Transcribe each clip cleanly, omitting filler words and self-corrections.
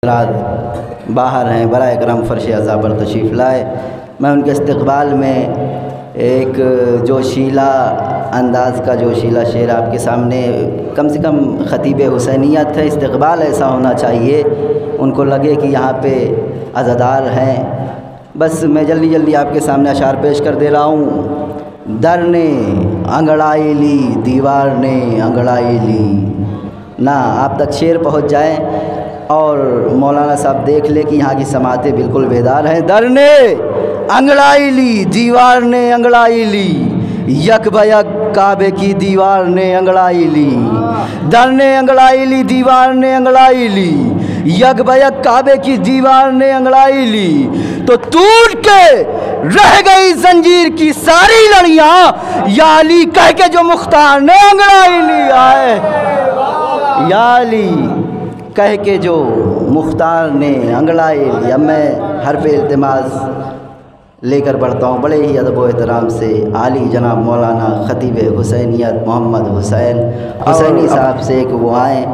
रात बाहर हैं, बराए करम फ़र्श अज़ा पर तशरीफ़ लाए। मैं उनके इस्तक़बाल में एक जोशीला अंदाज़ का जोशीला शेर आपके सामने, कम से कम ख़तीब हुसैनियत है, इस्तक़बाल ऐसा होना चाहिए उनको लगे कि यहाँ पे अज़ादार हैं। बस मैं जल्दी जल्दी आपके सामने अशार पेश कर दे रहा हूँ। दर ने अंगड़ाई ली, दीवार ने अंगड़ाई ली ना, आप तक शेर पहुँच जाए और मौलाना साहब देख ले कि यहाँ की समातें बिल्कुल बेदार हैं। दर ने अंगड़ाई ली, दीवार ने अंगड़ाई ली, यक बयक काबे की दीवार ने अंगड़ाई ली। दर ने अंगड़ाई ली, दीवार ने अंगड़ाई ली, यक बयक काबे की दीवार ने अंगड़ाई ली। तो टूट के रह गई जंजीर की सारी लड़ियाँ, या अली कह के जो मुख्तार ने अंगड़ाई ली। आए या अली कह के जो मुख्तार ने अंगड़ाई ली। अब मैं हर पे इल्तिमास लेकर बढ़ता हूँ बड़े ही अदब व एहतराम से आली जनाब मौलाना ख़तीब हुसैनियत मोहम्मद हुसैन हुसैनी साहब से कि वो आएँ।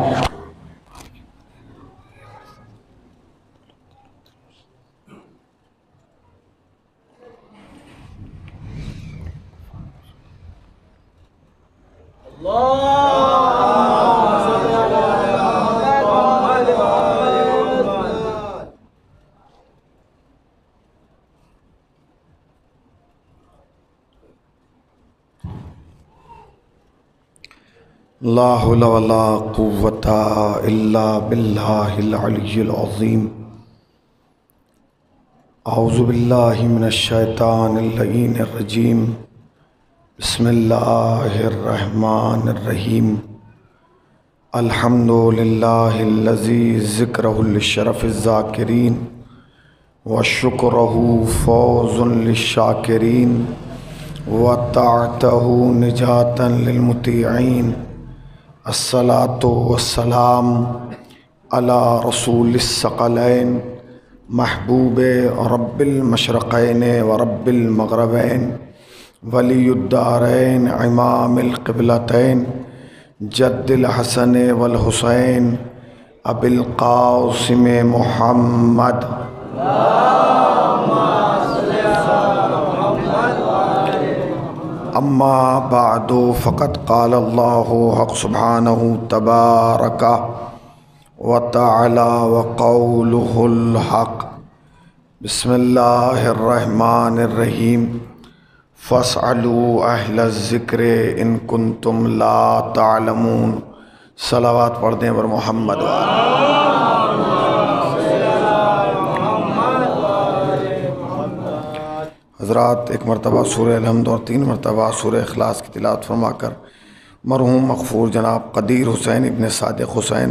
ला हौला वला कुव्वता इल्ला बिल्लाहिल अलिय्यिल अज़ीम। औज़ु बिल्लाहि मिनश शैतानिर लईनिर रजीम। बिस्मिल्लाहिर रहमानिर रहीम। अल्हम्दुलिल्लाहिल्लज़ी ज़िक्रुहु लिशरफ़िज़ ज़ाकिरीन व शुक्रुहु फ़ौज़ुन लिश्शाकिरीन व ताअतहु निजातन लिलमुतीईन। अस्सलातु वस्सलाम अला रसूलिस सकलैन महबूबे रब्बिल मशरक़ैन व रब्बिल मग़रबैन वलियुद्दारैन इमामिल क़िबलतैन जद्दिल हसन वल हुसैन अबिल क़ासिम मुहम्मद। अम्मा बादो फ़क़त क़ाल अल्लाहु हक़ सुब्हानहु तबारका व तआला व क़ौलुहुल हक़। बिस्मिल्लाहिर रहमानिर रहीम। फ़स्अलू अहलज़ ज़िक्र इन कुन्तुम ला तालमून। सलावत पढ़ दें वर मोहम्मद। हज़रात एक मरतबा सूरह अलहम्द और 3 मरतबा सूरह इखलास की तिलावत फरमाकर मरहूम मग़फ़ूर जनाब क़दीर हुसैन इब्न सादिक़ हुसैन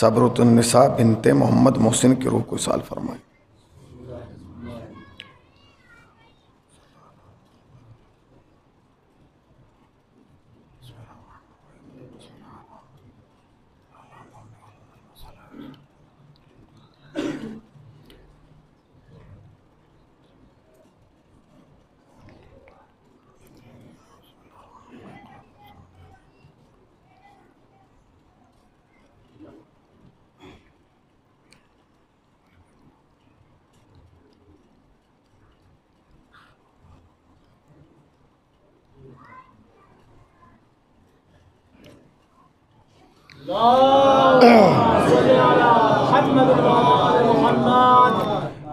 सबरुतुन्निसा बिनते मोहम्मद मोहसिन की रूह को इसाल फरमाएँ।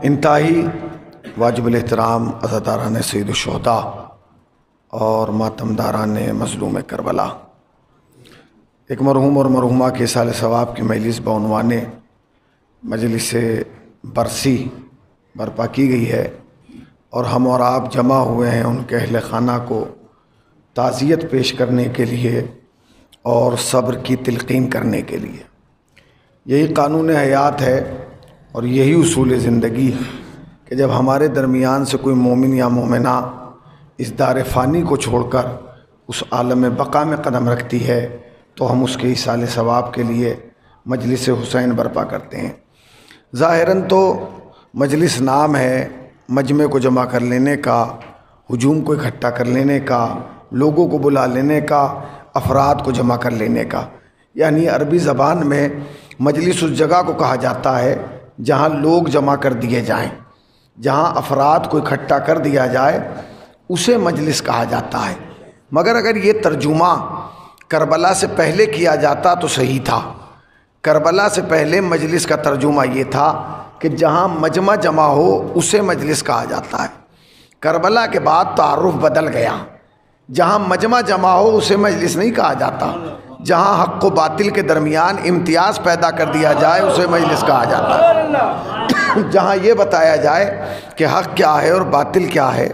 इंतहाई वाजिबुल एहतराम अज़ादारान सैयद शुहदा और मातमदारान मज़लूम करबला, एक मरहूम और मरहूमा के साल सवाब की मजलिस बउनवान मजलिस बरसी बर्पा की गई है और हम और आप जमा हुए हैं उनके अहल खाना को ताज़ियत पेश करने के लिए और सब्र की तिलकीन करने के लिए। यही कानून हयात है और यही उसूल ज़िंदगी कि जब हमारे दरमियान से कोई मोमिन या मोमिना इस दार फ़ानी को छोड़कर उस आलम बका में कदम रखती है तो हम उसके इसाल सवाब के लिए मजलिस हुसैन बर्पा करते हैं। ज़ाहिरन तो मजलिस नाम है मजमे को जमा कर लेने का, हुजूम को इकट्ठा कर लेने का, लोगों को बुला लेने का, अफराद को जमा कर लेने का, यानी अरबी ज़बान में मजलिस उस जगह को कहा जाता है जहाँ लोग जमा कर दिए जाएं, जहाँ अफराद को इकट्ठा कर दिया जाए, उसे मजलिस कहा जाता है। मगर अगर ये तर्जुमा करबला से पहले किया जाता तो सही था। करबला से पहले मजलिस का तर्जुमा ये था कि जहाँ मजमा जमा हो उसे मजलिस कहा जाता है। करबला के बाद तारुफ बदल गया, जहाँ मजमा जमा हो उसे मजलिस नहीं कहा जाता। जहाँ हक़ व बातिल के दरमियान इम्तियाज़ पैदा कर दिया जाए उसे मजलिस कहा जाता है। जहाँ ये बताया जाए कि हक़ क्या है और बातिल क्या है,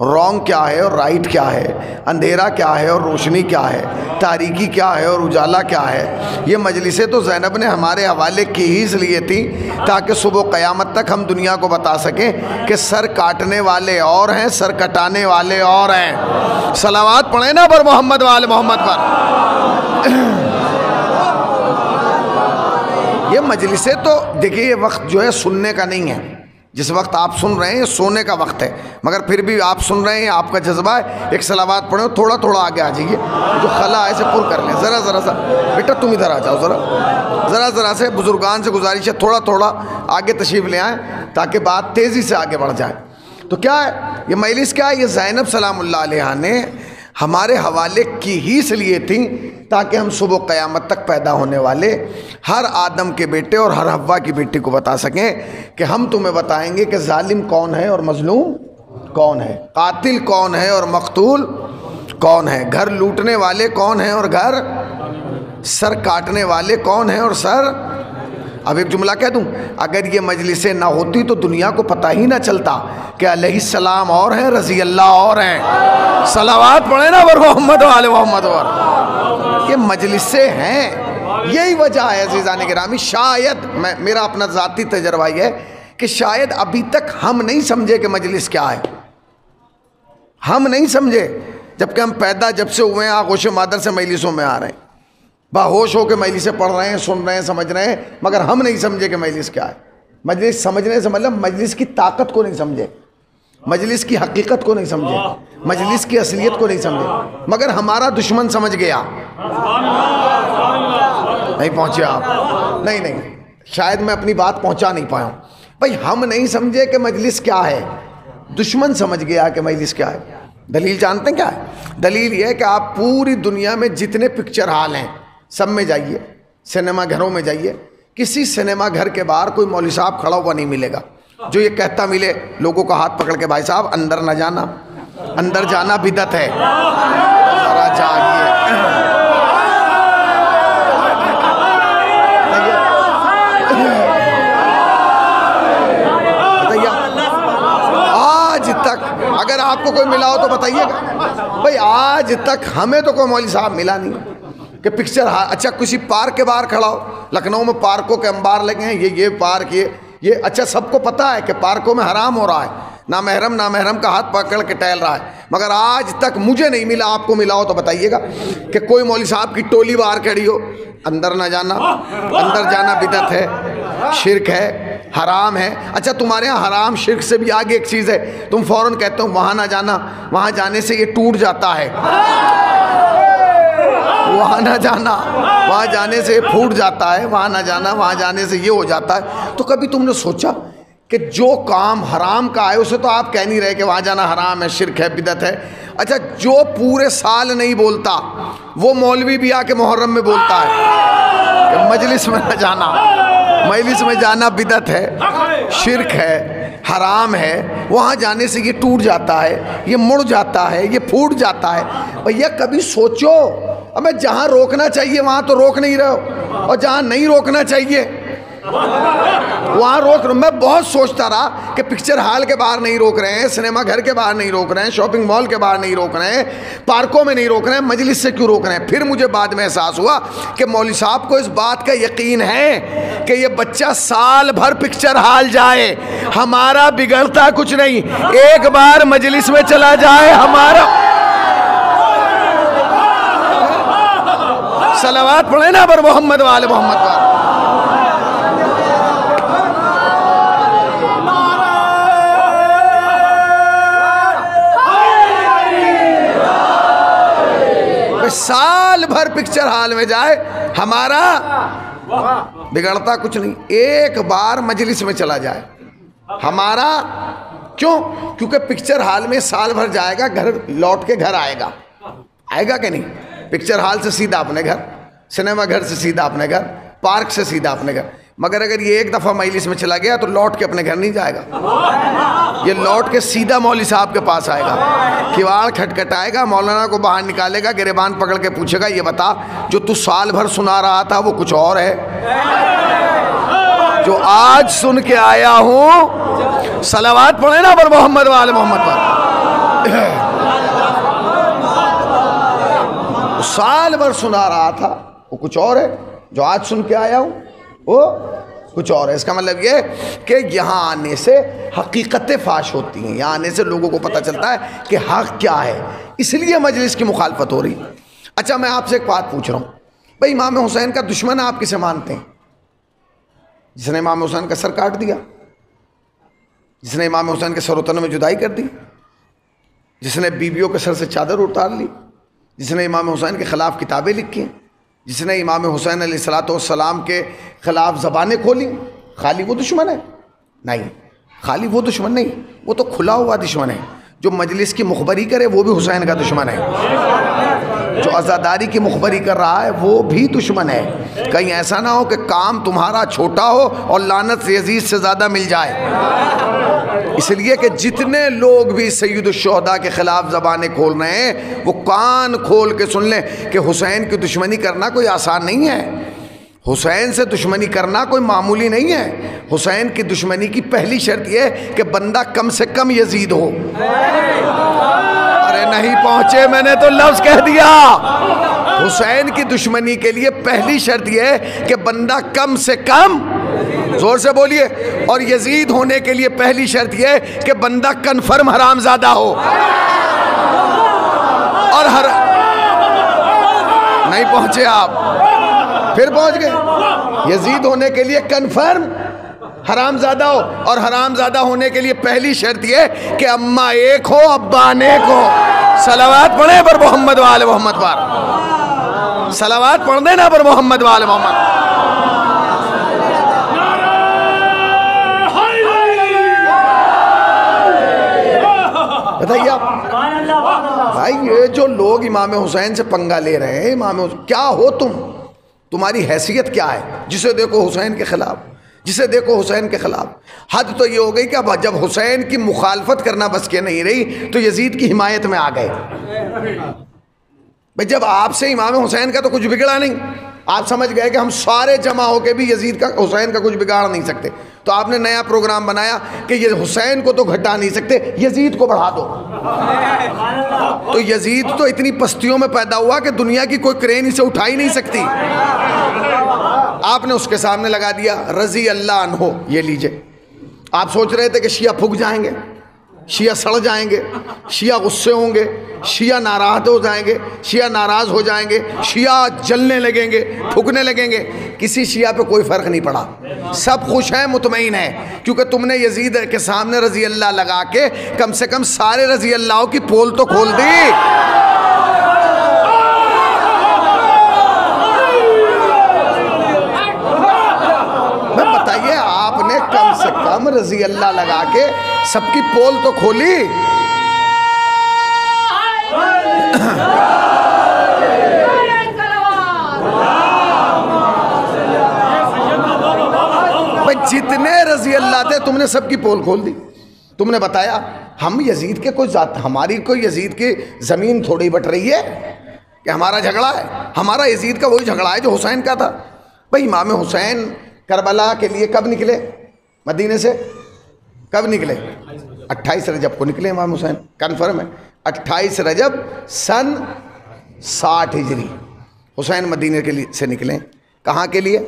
रॉन्ग क्या है और राइट क्या है, अंधेरा क्या है और रोशनी क्या है, तारीकी क्या है और उजाला क्या है, ये मजलिसें तो ज़ैनब ने हमारे हवाले की ही इसलिए थी ताकि सुबह क़यामत तक हम दुनिया को बता सकें कि सर काटने वाले और हैं, सर कटाने वाले और हैं। सलावात पढ़े ना पर मोहम्मद वाले मोहम्मद पर। ये मजलिसें तो देखिए, ये वक्त जो है सुनने का नहीं है। जिस वक्त आप सुन रहे हैं सोने का वक्त है, मगर फिर भी आप सुन रहे हैं, आपका जज्बा है। एक सलावात पढ़ो, थोड़ा थोड़ा आगे आ जाइए, जो खला है इसे पुर कर लें। ज़रा ज़रा सा बेटा तुम इधर आ जाओ, ज़रा ज़रा से बुजुर्गान से गुजारिश है, थोड़ा थोड़ा आगे तशरीफ़ ले आएँ ताकि बात तेज़ी से आगे बढ़ जाए। तो क्या है ये मजलिस, क्या है ये ज़ैनब सलामुल्लाह अलैहा ने हमारे हवाले की ही इसलिए थी ताकि हम सुबह क़यामत तक पैदा होने वाले हर आदम के बेटे और हर हव्वा की बेटी को बता सकें कि हम तुम्हें बताएंगे कि जालिम कौन है और मजलूम कौन है, कातिल कौन है और मकतूल कौन है, घर लूटने वाले कौन हैं और घर सर काटने वाले कौन हैं और सर। अब एक जुमला कह दूं, अगर ये मजलिसें ना होती तो दुनिया को पता ही ना चलता कि अलैहिस्सलाम और हैं, रज़ी अल्लाह और हैं। सलावात पढ़े ना वर मोहम्मद वाले मोहम्मद वर। ये मजलिसें हैं, यही वजह है अज़ीज़ान गिरामी। शायद मेरा अपना ज़ाती तजर्बा ये है कि शायद अभी तक हम नहीं समझे कि मजलिस क्या है। हम नहीं समझे, जबकि हम पैदा जब से हुए हैं आगोश मादर से मजलिसों में आ रहे हैं, बाहोश हो के मजलिसें पढ़ रहे हैं, सुन रहे हैं, समझ रहे हैं, मगर हम नहीं समझे कि मजलिस क्या है। मजलिस समझने से मतलब मजलिस की ताकत को नहीं समझे, मजलिस की हकीकत को नहीं समझे, मजलिस की असलियत को नहीं समझे। मगर हमारा दुश्मन समझ गया। नहीं पहुँचे आप? नहीं, शायद मैं अपनी बात पहुँचा नहीं पाया हूँ। भाई हम नहीं समझे कि मजलिस क्या है, दुश्मन समझ गया कि मजलिस क्या है। दलील जानते हैं क्या है? दलील ये है कि आप पूरी दुनिया में जितने पिक्चर हॉल हैं सब में जाइए, सिनेमा घरों में जाइए, किसी सिनेमा घर के बाहर कोई मौलवी साहब खड़ा हुआ नहीं मिलेगा जो ये कहता मिले लोगों का हाथ पकड़ के, भाई साहब अंदर ना जाना, अंदर जाना बिदअत है, जरा जाइए। आज तक अगर आपको कोई मिला हो तो बताइएगा। भाई आज तक हमें तो कोई मौलवी साहब मिला नहीं कि पिक्चर। अच्छा किसी पार्क के बाहर खड़ा हो, लखनऊ में पार्कों के अंबार लगे हैं, ये पार्क ये अच्छा सबको पता है कि पार्कों में हराम हो रहा है, नामहरम का हाथ पकड़ के टहल रहा है, मगर आज तक मुझे नहीं मिला। आपको मिला हो तो बताइएगा कि कोई मौलवी साहब की टोली बाहर खड़ी हो, अंदर ना जाना, अंदर जाना बिदअत है, शिर्क है, हराम है। अच्छा तुम्हारे यहाँ हराम शिर्क से भी आगे एक चीज़ है, तुम फ़ौरन कहते हो वहाँ ना जाना, वहाँ जाने से ये टूट जाता है, वहाँ ना जाना, वहाँ जाने से फूट जाता है, वहाँ ना जाना, वहाँ जाने से ये हो जाता है। तो कभी तुमने सोचा कि जो काम हराम का है उसे तो आप कह नहीं रहे कि वहाँ जाना हराम है, शिर्क है, बिदअत है। अच्छा जो पूरे साल नहीं बोलता वो मौलवी भी आके मुहर्रम में बोलता है कि मजलिस में ना जाना, मजलिस में जाना बिदअत है, शिर्क है, हराम है, वहाँ जाने से ये टूट जाता है, ये मुड़ जाता है, ये फूट जाता है। भैया कभी सोचो, हमें जहाँ रोकना चाहिए वहाँ तो रोक नहीं रहे हो, और जहाँ नहीं रोकना चाहिए वहाँ रोक रहे हो। मैं बहुत सोचता रहा कि पिक्चर हॉल के बाहर नहीं रोक रहे हैं, सिनेमा घर के बाहर नहीं रोक रहे हैं, शॉपिंग मॉल के बाहर नहीं रोक रहे हैं, पार्कों में नहीं रोक रहे हैं, मजलिस से क्यों रोक रहे हैं। फिर मुझे बाद में एहसास हुआ कि मौलवी साहब को इस बात का यकीन है कि ये बच्चा साल भर पिक्चर हॉल जाए, हमारा बिगड़ता कुछ नहीं, एक बार मजलिस में चला जाए हमारा। सलावात पढ़े ना पर मोहम्मद वाले मोहम्मद पर। साल भर पिक्चर हॉल में जाए हमारा बिगड़ता कुछ नहीं। एक बार मजलिस में चला जाए हमारा, क्यों? क्योंकि पिक्चर हॉल में साल भर जाएगा, घर लौट के घर आएगा, आएगा कि नहीं? पिक्चर हॉल से सीधा अपने घर, सिनेमा घर से सीधा अपने घर, पार्क से सीधा अपने घर। मगर अगर ये एक दफ़ा मजलिस में चला गया तो लौट के अपने घर नहीं जाएगा, ये लौट के सीधा मौलवी साहब के पास आएगा, किवाड़ खटखटाएगा, मौलाना को बाहर निकालेगा, गिरेबान पकड़ के पूछेगा, ये बता जो तू साल भर सुना रहा था वो कुछ और है, जो आज सुन के आया हूं, सलावात पढ़े ना पर मोहम्मद वाले मोहम्मद पर। साल भर सुना रहा था वो कुछ और है, जो आज सुन के आया हूं वो कुछ और है। इसका मतलब ये कि यहाँ आने से हकीकतें फाश होती हैं, यहाँ आने से लोगों को पता चलता है कि हक क्या है, इसलिए मजलिस की मुखालफत हो रही। अच्छा, मैं आपसे एक बात पूछ रहा हूँ भाई, इमाम हुसैन का दुश्मन आप किसे मानते हैं? जिसने इमाम हुसैन का सर काट दिया, जिसने इमाम हुसैन के सरोतन में जुदाई कर दी, जिसने बीवियों के सर से चादर उतार ली, जिसने इमाम हुसैन के ख़िलाफ़ किताबें लिखी, जिसने इमाम हुसैन अलैहिस्सलाम के ख़िलाफ़ ज़बानें खोली, खाली वो दुश्मन है? नहीं, खाली वो दुश्मन नहीं, वो तो खुला हुआ दुश्मन है। जो मजलिस की मुखबरी करे वो भी हुसैन का दुश्मन है, जो अज़ादारी की मुखबरी कर रहा है वो भी दुश्मन है। कहीं ऐसा ना हो कि काम तुम्हारा छोटा हो और लानत यजीद से ज़्यादा मिल जाए। इसलिए कि जितने लोग भी सैयदुश्शुहदा के ख़िलाफ़ ज़बानें खोल रहे हैं वो कान खोल के सुन लें कि हुसैन की दुश्मनी करना कोई आसान नहीं है, हुसैन से दुश्मनी करना कोई मामूली नहीं है। हुसैन की दुश्मनी की पहली शर्त यह है कि बंदा कम से कम यजीद हो। अरे नहीं पहुंचे, मैंने तो लफ्ज़ कह दिया। हुसैन की दुश्मनी के लिए पहली शर्त यह है कि बंदा कम से कम, जोर से बोलिए, और यजीद होने के लिए पहली शर्त यह है कि बंदा कन्फर्म हरामजादा हो। और नहीं पहुंचे आप, फिर पहुंच गए। यजीद होने के लिए कन्फर्म हरामजादा हो, और हरामजादा होने के लिए पहली शर्त ये कि अम्मा एक हो अब्बा अनेक हो। सलावात पढ़े पर मोहम्मद वाले मोहम्मद पर, सलावात पढ़ देना पर मोहम्मद वाले मोहम्मद। बताइए आप भाई, ये जो लोग इमाम हुसैन से पंगा ले रहे हैं, इमाम क्या हो तुम, तुम्हारी हैसियत क्या है? जिसे देखो हुसैन के ख़िलाफ़, जिसे देखो हुसैन के ख़िलाफ़। हद तो ये हो गई कि अब जब हुसैन की मुखालफत करना बस के नहीं रही तो यजीद की हिमायत में आ गए। भाई जब आपसे इमाम हुसैन का तो कुछ बिगड़ा नहीं, आप समझ गए कि हम सारे जमा होकर भी यजीद का, हुसैन का कुछ बिगाड़ नहीं सकते, तो आपने नया प्रोग्राम बनाया कि ये हुसैन को तो घटा नहीं सकते, यजीद को बढ़ा दो। तो यजीद तो इतनी पस्तियों में पैदा हुआ कि दुनिया की कोई क्रेन इसे उठा ही नहीं सकती। आपने उसके सामने लगा दिया रज़ी अल्लाह अन्हो, ये लीजिए। आप सोच रहे थे कि शिया फूक जाएंगे, शिया सड़ जाएंगे, शिया गुस्से होंगे, शिया नाराज़ हो जाएंगे, शिया नाराज़ हो जाएंगे, शिया जलने लगेंगे, फूकने लगेंगे। किसी शिया पे कोई फ़र्क नहीं पड़ा, सब खुश हैं, मुतमईन हैं, क्योंकि तुमने यजीद के सामने रज़ी अल्लाह लगा के कम से कम सारे रज़ी अल्लाह की पोल तो खोल दी। बताइए, आपने कम से कम रज़ी अल्लाह लगा के सबकी पोल तो खोली। भाई जितने रज़ी अल्लाह थे तुमने सबकी पोल खोल दी। तुमने बताया हम यजीद के कोई जात, हमारी कोई यजीद की ज़मीन थोड़ी बट रही है कि हमारा झगड़ा है। हमारा यजीद का वही झगड़ा है जो हुसैन का था। भाई इमाम हुसैन करबला के लिए कब निकले? मदीने से कब निकले? 28 रजब को निकले इमाम हुसैन, कन्फर्म है। 28 रजब सन 60 हिजरी हुसैन मदीने के लिए से निकले। कहाँ के लिए?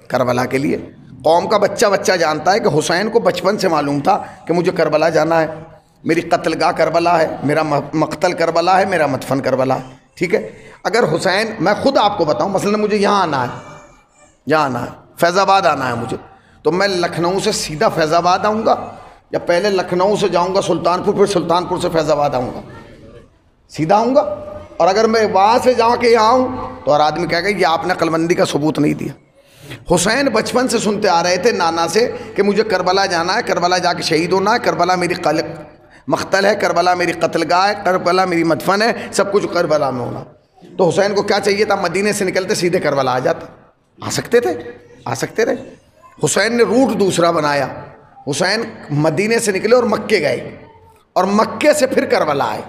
करबला के लिए। कौम का बच्चा बच्चा जानता है कि हुसैन को बचपन से मालूम था कि मुझे करबला जाना है, मेरी कत्लगाह करबला है, मेरा मकतल करबला है, मेरा मदफन करबला है। ठीक है, अगर हुसैन, मैं खुद आपको बताऊं, मसलन मुझे यहाँ आना है, यहाँ आना है, फैज़ाबाद आना है मुझे, तो मैं लखनऊ से सीधा फैज़ाबाद आऊँगा या पहले लखनऊ से जाऊँगा सुल्तानपुर, फिर सुल्तानपुर से फैज़ाबाद आऊँगा? सीधा आऊँगा। और अगर मैं वहाँ से जाके यहाँ आऊँ तो हर आदमी कहेगा ये आपने कलबंदी का सबूत नहीं दिया। हुसैन बचपन से सुनते आ रहे थे नाना से कि मुझे करबला जाना है, करबला जाके शहीद होना है, करबला मेरी मख्तल है, करबला मेरी कत्लगाह है, करबला मेरी मदफन है, सब कुछ करबला में होना। तो हुसैन को क्या चाहिए था? मदीने से निकलते सीधे करबला आ जाता। आ सकते थे। हुसैन ने रूट दूसरा बनाया। हुसैन मदीने से निकले और मक्के गए और मक्के से फिर करबला आए।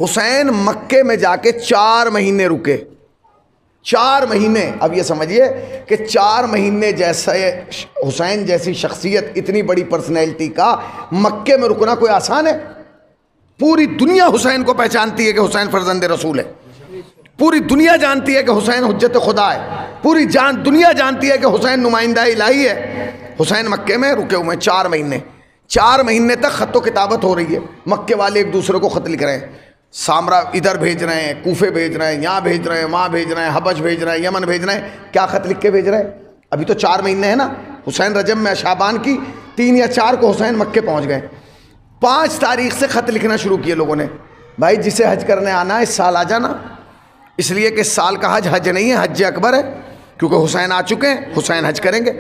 हुसैन मक्के में जाके 4 महीने रुके। 4 महीने। अब ये समझिए कि 4 महीने जैसे हुसैन जैसी शख्सियत, इतनी बड़ी पर्सनैलिटी का मक्के में रुकना कोई आसान है? पूरी दुनिया हुसैन को पहचानती है कि हुसैन फर्जंद रसूल है। पूरी दुनिया जानती है कि हुसैन हुज्जत खुदा है। पूरी दुनिया जानती है कि हुसैन नुमाइंदा इलाही है। हुसैन मक्के में रुके हुए 4 महीने। 4 महीने तक खत्तो किताबत हो रही है। मक्के वाले एक दूसरे को खत लिख रहे हैं। सामरा इधर भेज रहे हैं, कूफे भेज रहे हैं, यहाँ भेज रहे हैं, वहाँ भेज रहे हैं, हबश भेज रहे हैं, यमन भेज रहे हैं। क्या खत लिख के भेज रहे हैं? अभी तो 4 महीने है ना। हुसैन रजब में शाबान की 3 या 4 को हुसैन मक्के पहुँच गए। 5 तारीख से खत लिखना शुरू किए लोगों ने, भाई जिसे हज करने आना है इस साल आ जाना। इसलिए कि इस साल का हज नहीं है, हज अकबर है, क्योंकि हुसैन आ चुके हैं, हुसैन हज करेंगे।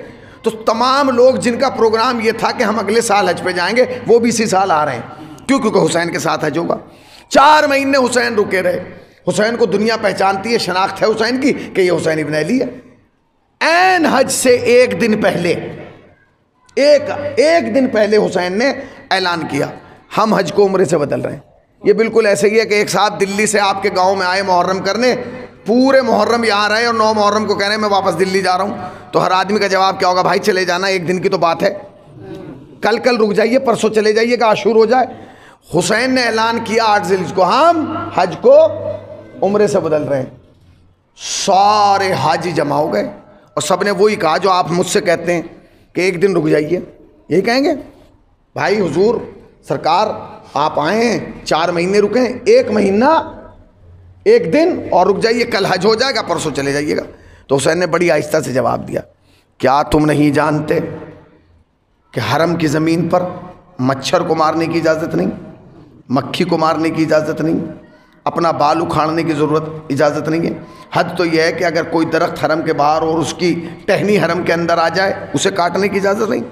तो तमाम लोग जिनका प्रोग्राम ये था कि हम अगले साल हज पे जाएंगे, वो भी इसी साल आ रहे हैं। क्यों? क्योंकि हुसैन के साथ हज होगा। 4 महीने हुसैन रुके रहे। हुसैन को दुनिया पहचानती है, शनाख्त है हुसैन की कि ये हुसैन इब्न अली है। ऐन हज से एक दिन पहले, एक दिन पहले हुसैन ने ऐलान किया, हम हज को उम्रे से बदल रहे हैं। ये बिल्कुल ऐसे ही है कि एक साहब दिल्ली से आपके गांव में आए मुहर्रम करने, पूरे मुहर्रम यहाँ रहे और 9 मुहर्रम को कह रहे हैं मैं वापस दिल्ली जा रहा हूँ। तो हर आदमी का जवाब क्या होगा? भाई चले जाना, एक दिन की तो बात है, कल रुक जाइए, परसों चले जाइए कि आशूर हो जाए। हुसैन ने ऐलान किया 8 ज़िलहिज को, हम हज को उम्रे से बदल रहे हैं। सारे हाजी जमा हो गए और सब ने वही कहा जो आप मुझसे कहते हैं कि एक दिन रुक जाइए। यही कहेंगे, भाई हुजूर सरकार आप आए हैं, 4 महीने रुके हैं, 1 महीना 1 दिन और रुक जाइए, कल हज हो जाएगा, परसों चले जाइएगा। तो हुसैन ने बड़ी आहिस्ता से जवाब दिया, क्या तुम नहीं जानते कि हरम की ज़मीन पर मच्छर को मारने की इजाज़त नहीं, मक्खी को मारने की इजाज़त नहीं, अपना बाल उखाड़ने की इजाज़त नहीं है। हद तो यह है कि अगर कोई दरख्त हरम के बाहर और उसकी टहनी हरम के अंदर आ जाए, उसे काटने की इजाज़त नहीं।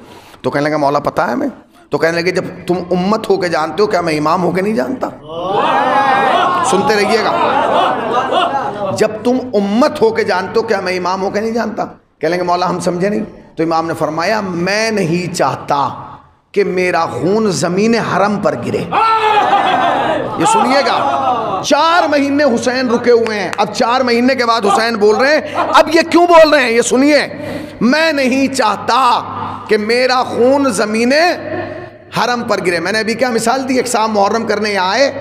तो कहने लगा मौला पता है हमें। तो कहने लगे जब तुम उम्मत होके जानते हो, क्या मैं इमाम होके नहीं जानता? सुनते रहिएगा, जब तुम उम्मत होके जानते हो, क्या मैं इमाम होके नहीं जानता? कहने लगे मौला हम समझे नहीं। तो इमाम ने फरमाया, मैं नहीं चाहता कि मेरा खून ज़मीन हरम पर गिरे। ये सुनिएगा, 4 महीने हुसैन रुके हुए हैं। अब 4 महीने के बाद हुसैन बोल रहे हैं। अब ये क्यों बोल रहे हैं ये सुनिए, मैं नहीं चाहता कि मेरा खून ज़मीने हरम पर गिरे। मैंने अभी क्या मिसाल दी, एक साहब मुहर्रम करने यहाँ आए,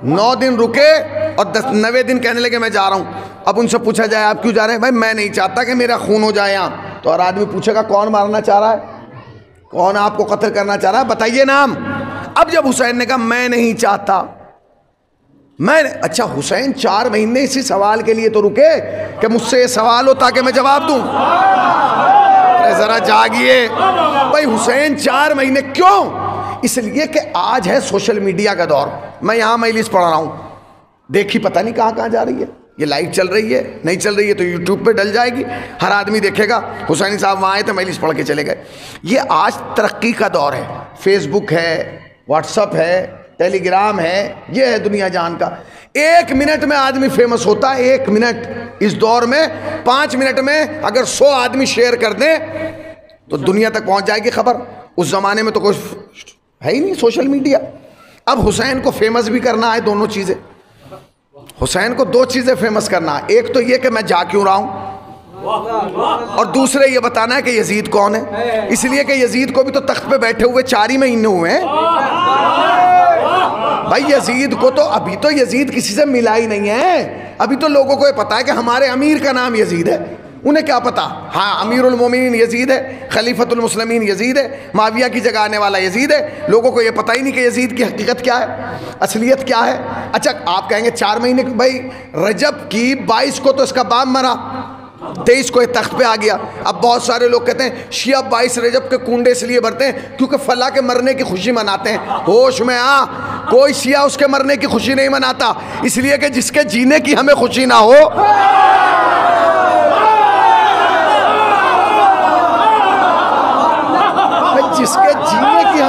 9 दिन रुके और 9वें दिन कहने लगे मैं जा रहा हूँ। अब उनसे पूछा जाए आप क्यों जा रहे हैं? भाई मैं नहीं चाहता कि मेरा खून हो जाए यहाँ। तो हर आदमी पूछेगा कौन मारना चाह रहा है, कौन आपको कत्ल करना चाह रहा है, बताइए नाम। अब जब हुसैन ने कहा मैं नहीं चाहता, अच्छा हुसैन 4 महीने इसी सवाल के लिए तो रुके कि मुझसे सवाल हो ताकि मैं जवाब दूं। जरा जागिए भाई, हुसैन 4 महीने क्यों? इसलिए कि आज है सोशल मीडिया का दौर। मैं यहाँ मजलिस पढ़ रहा हूँ, देखी पता नहीं कहाँ जा रही है, ये लाइव चल रही है, नहीं चल रही है तो यूट्यूब पे डल जाएगी, हर आदमी देखेगा हुसैनी साहब वहाँ आए थे मजलिस पढ़ के चले गए। ये आज तरक्की का दौर है, फेसबुक है, व्हाट्सअप है, टेलीग्राम है, ये है दुनिया जान का। 1 मिनट में आदमी फेमस होता है, 1 मिनट। इस दौर में 5 मिनट में अगर 100 आदमी शेयर कर दें तो दुनिया तक पहुंच जाएगी खबर। उस जमाने में तो कुछ है ही नहीं सोशल मीडिया। अब हुसैन को फेमस भी करना है, दोनों चीजें। हुसैन को 2 चीजें फेमस करना है, एक तो ये कि मैं जा क्यों रहा हूं, और दूसरे ये बताना है कि यजीद कौन है। इसलिए कि यजीद को भी तो तख्त पे बैठे हुए 4 ही महीने हुए हैं भाई। यजीद को तो अभी तो यजीद किसी से मिला ही नहीं है। अभी तो लोगों को ये पता है कि हमारे अमीर का नाम यजीद है, उन्हें क्या पता। हाँ, अमीरुल मोमिनीन यजीद है, खलीफतुल मुस्लिमीन यजीद है, माविया की जगह आने वाला यजीद है। लोगों को ये पता ही नहीं कि यजीद की हकीकत क्या है, असलियत क्या है। अच्छा आप कहेंगे 4 महीने, भाई रजब की 22 को तो इसका बाप मरा, 23 को ये तख्त पे आ गया। अब बहुत सारे लोग कहते हैं शिया 22 रजब के कुंडे इसलिए भरते हैं क्योंकि फला के मरने की खुशी मनाते हैं। होश में आ, कोई शिया उसके मरने की खुशी नहीं मनाता, इसलिए कि जिसके जीने की हमें खुशी ना हो।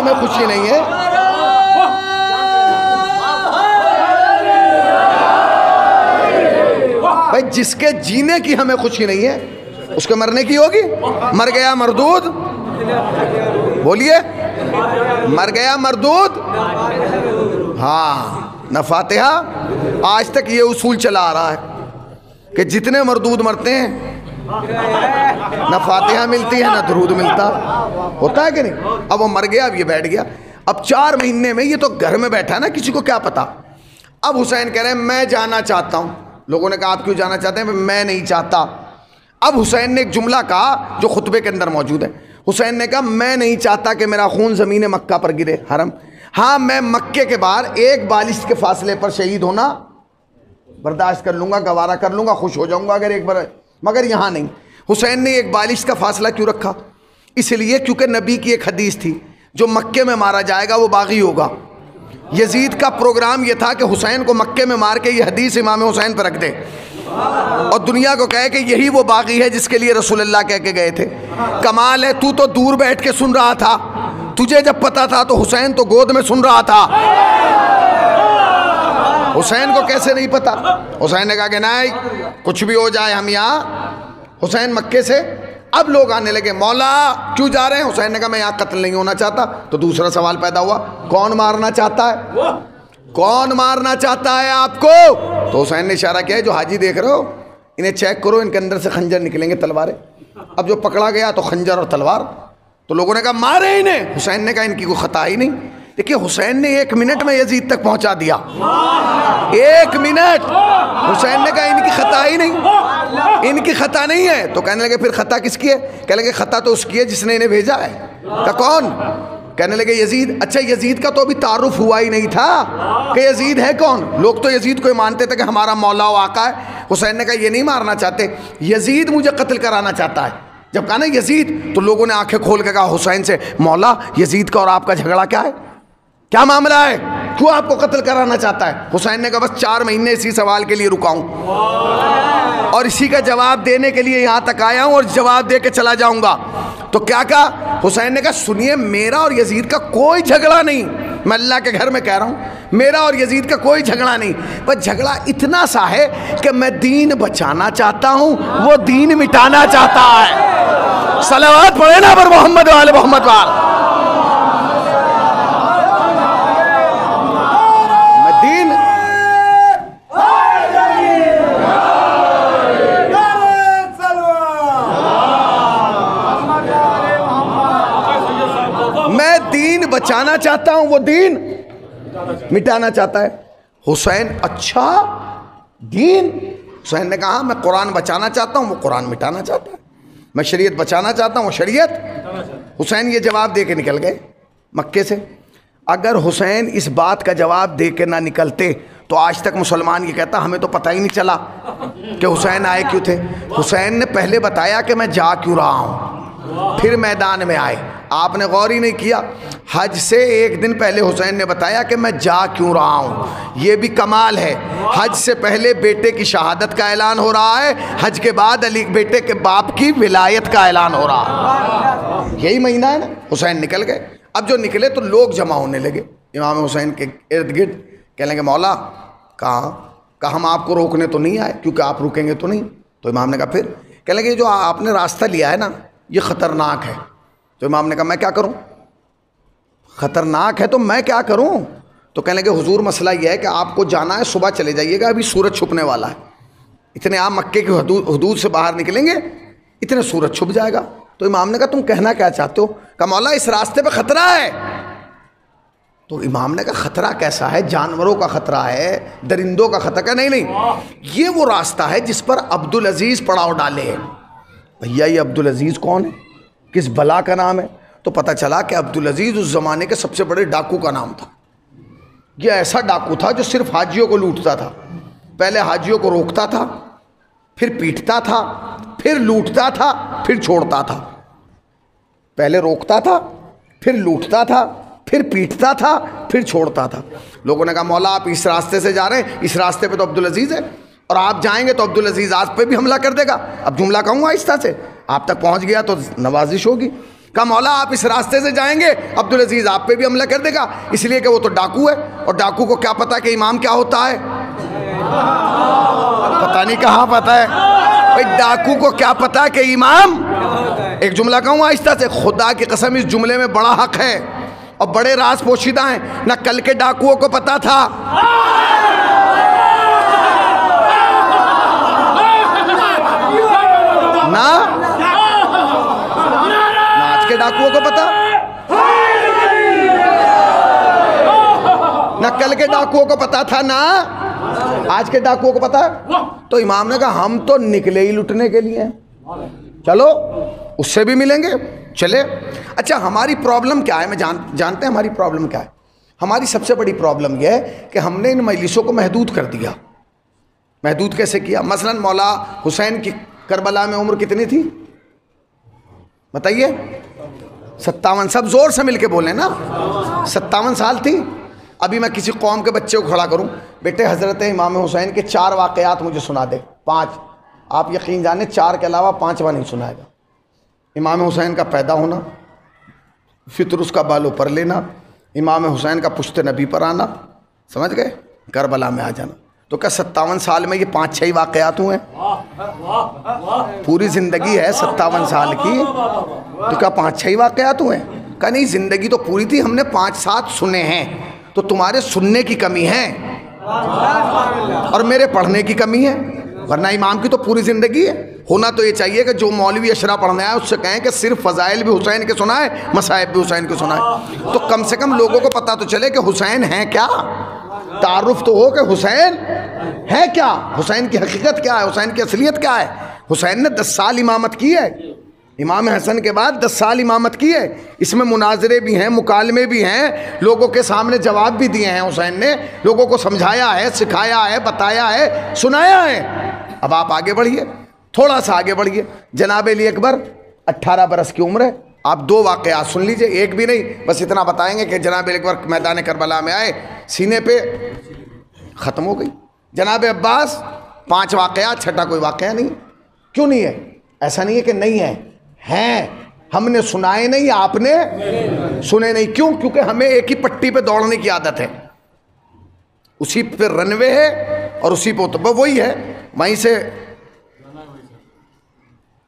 हमें खुशी नहीं है, भाई जिसके जीने की हमें खुशी नहीं है उसके मरने की होगी। मर गया मरदूद, बोलिए मर गया मरदूद। हाँ, न फातिहा, आज तक ये उसूल चला आ रहा है कि जितने मरदूद मरते हैं न फातिहा मिलती है न दरूद मिलता, होता है कि नहीं। अब वो मर गया, अब ये बैठ गया, अब 4 महीने में ये तो घर में बैठा है ना, किसी को क्या पता। अब हुसैन कह रहे हैं मैं जाना चाहता हूँ। लोगों ने कहा आप क्यों जाना चाहते हैं? मैं नहीं चाहता। अब हुसैन ने एक जुमला कहा जो खुतबे के अंदर मौजूद है। हुसैन ने कहा मैं नहीं चाहता कि मेरा खून ज़मीन मक्का पर गिरे, हरम। हाँ, मैं मक्के के बाहर 1 बालिश के फासले पर शहीद होना बर्दाश्त कर लूँगा, गवारा कर लूँगा, खुश हो जाऊँगा अगर एक बार, मगर यहाँ नहीं। हुसैन ने 1 बालिश का फासला क्यों रखा? इसलिए क्योंकि नबी की एक हदीस थी, जो मक्के में मारा जाएगा वो बागी होगा। यजीद का प्रोग्राम ये था कि हुसैन को मक्के में मार के ये हदीस इमाम हुसैन पर रख दे और दुनिया को कहे कि यही वो बागी है जिसके लिए रसूलुल्लाह कह के गए थे। कमाल है, तू तो दूर बैठ के सुन रहा था, तुझे जब पता था तो हुसैन तो गोद में सुन रहा था। हुसैन को कैसे नहीं पता? हुसैन ने कहा कि नहीं, कुछ भी हो जाए हम यहाँ। हुसैन मक्के से अब लोग आने लगे, मौला क्यों जा रहे हैं? हुसैन ने कहा मैं यहाँ कत्ल नहीं होना चाहता। तो दूसरा सवाल पैदा हुआ, कौन मारना चाहता है? कौन मारना चाहता है आपको? तो हुसैन ने इशारा किया, जो हाजी देख रहे हो इन्हें चेक करो, इनके अंदर से खंजर निकलेंगे, तलवारें। अब जो पकड़ा गया तो खंजर और तलवार। तो लोगों ने कहा मारे इन्हें। हुसैन ने कहा इनकी कोई खता ही नहीं। देखिए हुसैन ने 1 मिनट में यजीद तक पहुंचा दिया। 1 मिनट। हुसैन ने कहा इनकी खता ही नहीं, इनकी खता नहीं है। तो कहने लगे फिर खता किसकी है? कहने लगे खता तो उसकी है जिसने इन्हें भेजा है। का कौन? कहने लगे यजीद। अच्छा, यजीद का तो अभी तारुफ हुआ ही नहीं था कि यजीद है कौन। लोग तो यजीद को मानते थे कि हमारा मौला व आका है। हुसैन ने कहा ये नहीं मारना चाहते, यजीद मुझे कत्ल कराना चाहता है। जब कहा ना यजीद, तो लोगों ने आंखें खोल के कहा हुसैन से, मौला यजीद का और आपका झगड़ा क्या है? क्या मामला है? क्यों आपको कत्ल कराना चाहता है? हुसैन ने कहा बस 4 महीने इसी सवाल के लिए रुका हूं और इसी का जवाब देने के लिए यहां तक आया हूं और जवाब दे के चला जाऊंगा। तो क्या कहा? हुसैन ने कहा सुनिए, मेरा और यजीद का कोई झगड़ा नहीं, मैं अल्लाह के घर में कह रहा हूं, मेरा और यजीद का कोई झगड़ा नहीं, पर झगड़ा इतना सा है कि मैं दीन बचाना चाहता हूं, वो दीन मिटाना चाहता है। सलावत पढ़े ना पर मोहम्मद वाले मोहम्मद वाले। बचाना चाहता हूं, वो दीन मिटाना चाहता है। हुसैन अच्छा दीन। हुसैन ने कहा मैं कुरान बचाना चाहता हूं, वो कुरान मिटाना चाहता है। मैं शरीयत बचाना चाहता हूं, वो शरीयत। हुसैन ये जवाब दे के निकल गए मक्के से। अगर हुसैन इस बात का जवाब दे के ना निकलते तो आज तक मुसलमान ये कहता हमें तो पता ही नहीं चला कि हुसैन आए क्यों थे। हुसैन ने पहले बताया कि मैं जा क्यों रहा हूं, फिर मैदान में आए। आपने गौर ही नहीं किया, हज से 1 दिन पहले हुसैन ने बताया कि मैं जा क्यों रहा हूँ। ये भी कमाल है, हज से पहले बेटे की शहादत का ऐलान हो रहा है, हज के बाद अली बेटे के बाप की विलायत का ऐलान हो रहा है। यही महीना है ना। हुसैन निकल गए। अब जो निकले तो लोग जमा होने लगे इमाम हुसैन के इर्द गिर्द। कहने लगे मौला कहा हम आपको रोकने तो नहीं आए, क्योंकि आप रुकेंगे तो नहीं। तो इमाम ने कहा फिर? कहने लगे जो आपने रास्ता लिया है ना ये ख़तरनाक है। तो इमाम ने कहा मैं क्या करूं? ख़तरनाक है तो मैं क्या करूं? तो कहने लगे हुजूर मसला यह है कि आपको जाना है, सुबह चले जाइएगा, अभी सूरज छुपने वाला है। इतने आप मक्के की हदूद से बाहर निकलेंगे इतने सूरज छुप जाएगा। तो इमाम ने कहा तुम कहना क्या चाहते हो? कहा मौला इस रास्ते पे ख़तरा है। तो इमाम ने कहा ख़तरा कैसा है? जानवरों का ख़तरा है, दरिंदों का ख़तरा? का नहीं, ये वो रास्ता है जिस पर अब्दुल अजीज़ पड़ाव डाले हैं। भैया ये अब्दुल अजीज़ कौन है, किस बला का नाम है? तो पता चला कि अब्दुल अजीज़ उस ज़माने के सबसे बड़े डाकू का नाम था। ये ऐसा डाकू था जो सिर्फ हाजियों को लूटता था। पहले हाजियों को रोकता था, फिर पीटता था, फिर लूटता था, फिर छोड़ता था। पहले रोकता था, फिर लूटता था, फिर पीटता था, फिर छोड़ता था। लोगों ने कहा मौला आप इस रास्ते से जा रहे हैं, इस रास्ते पे तो अब्दुल अजीज़ है और आप जाएंगे तो अब्दुल अजीज़ आप पे भी हमला कर देगा। अब जुमला कहूँगा आहिस्ता से, आप तक पहुँच गया तो नवाजिश होगी। कहा मौला आप इस रास्ते से जाएंगे अब्दुल अजीज आप पे भी हमला कर देगा, इसलिए कि वो तो डाकू है, और डाकू को क्या पता कि इमाम क्या होता है, पता नहीं कहाँ पता है भाई, डाकू को क्या पता कि इमाम। एक जुमला कहूँ आहिस्ता से, खुदा की कसम इस जुमले में बड़ा हक है और बड़े राज पोशीदा हैं। ना कल के डाकुओं को पता था, ना आज के डाकुओं को पता, ना कल के डाकुओं को पता था, ना आज के डाकुओं को पता। तो इमाम ने कहा हम तो निकले ही लुटने के लिए, चलो उससे भी मिलेंगे, चले। अच्छा हमारी प्रॉब्लम क्या है, मैं जानते हैं हमारी प्रॉब्लम क्या है। हमारी सबसे बड़ी प्रॉब्लम यह है कि हमने इन मजलिसों को महदूद कर दिया। महदूद कैसे किया? मसलन मौला हुसैन की करबला में उम्र कितनी थी बताइए? 57। सब जोर से मिलके बोले ना, 57 साल थी। अभी मैं किसी कौम के बच्चे को खड़ा करूं, बेटे हज़रत इमाम हुसैन के 4 वाक़यात मुझे सुना दे, 5, आप यकीन जाने 4 के अलावा 5वां नहीं सुनाएगा। इमाम हुसैन का पैदा होना, फितर उसका बालों पर लेना, इमाम हुसैन का पुश्त नबी पर आना, समझ गए, करबला में आ जाना। तो क्या 57 साल में ये 5-6 वाक़यात हुए? पूरी ज़िंदगी है 57 साल की, तो क्या 5-6 वाक़यात हुए? क्या नहीं, ज़िंदगी तो पूरी थी, हमने 5-7 सुने हैं। तो तुम्हारे सुनने की कमी है और मेरे पढ़ने की कमी है, वरना इमाम की तो पूरी ज़िंदगी है। होना तो ये चाहिए कि जो मौलवी अशरा पढ़ने आए उससे कहें कि सिर्फ फ़ज़ाइल भी हुसैन के सुनाए, मसाइब भी हुसैन के सुनाए, तो कम से कम लोगों को पता तो चले कि हुसैन है क्या, तारुफ तो हो कि हुसैन है क्या, हुसैन की हकीकत क्या है, हुसैन की असलियत क्या है। हुसैन ने 10 साल इमामत की है, इमाम हसन के बाद 10 साल इमामत की है। इसमें मुनाजरे भी हैं, मुकालमे भी हैं, लोगों के सामने जवाब भी दिए हैं। हुसैन ने लोगों को समझाया है, सिखाया है, बताया है, सुनाया है। अब आप आगे बढ़िए, थोड़ा सा आगे बढ़िए। जनाब अली अकबर 18 बरस की उम्र है। आप 2 वाक़यात सुन लीजिए, एक भी नहीं, बस इतना बताएंगे कि जनाब अली अकबर मैदान करबला में आए, सीने पे ख़त्म हो गई। जनाब अब्बास 5 वाक़यात, छठा कोई वाक़या नहीं। क्यों नहीं है? ऐसा नहीं है कि नहीं है, हैं, हमने सुनाए नहीं, आपने सुने नहीं। क्यों? क्योंकि हमें एक ही पट्टी पे दौड़ने की आदत है, उसी पे रनवे है और उसी पे तो वही है, वहीं से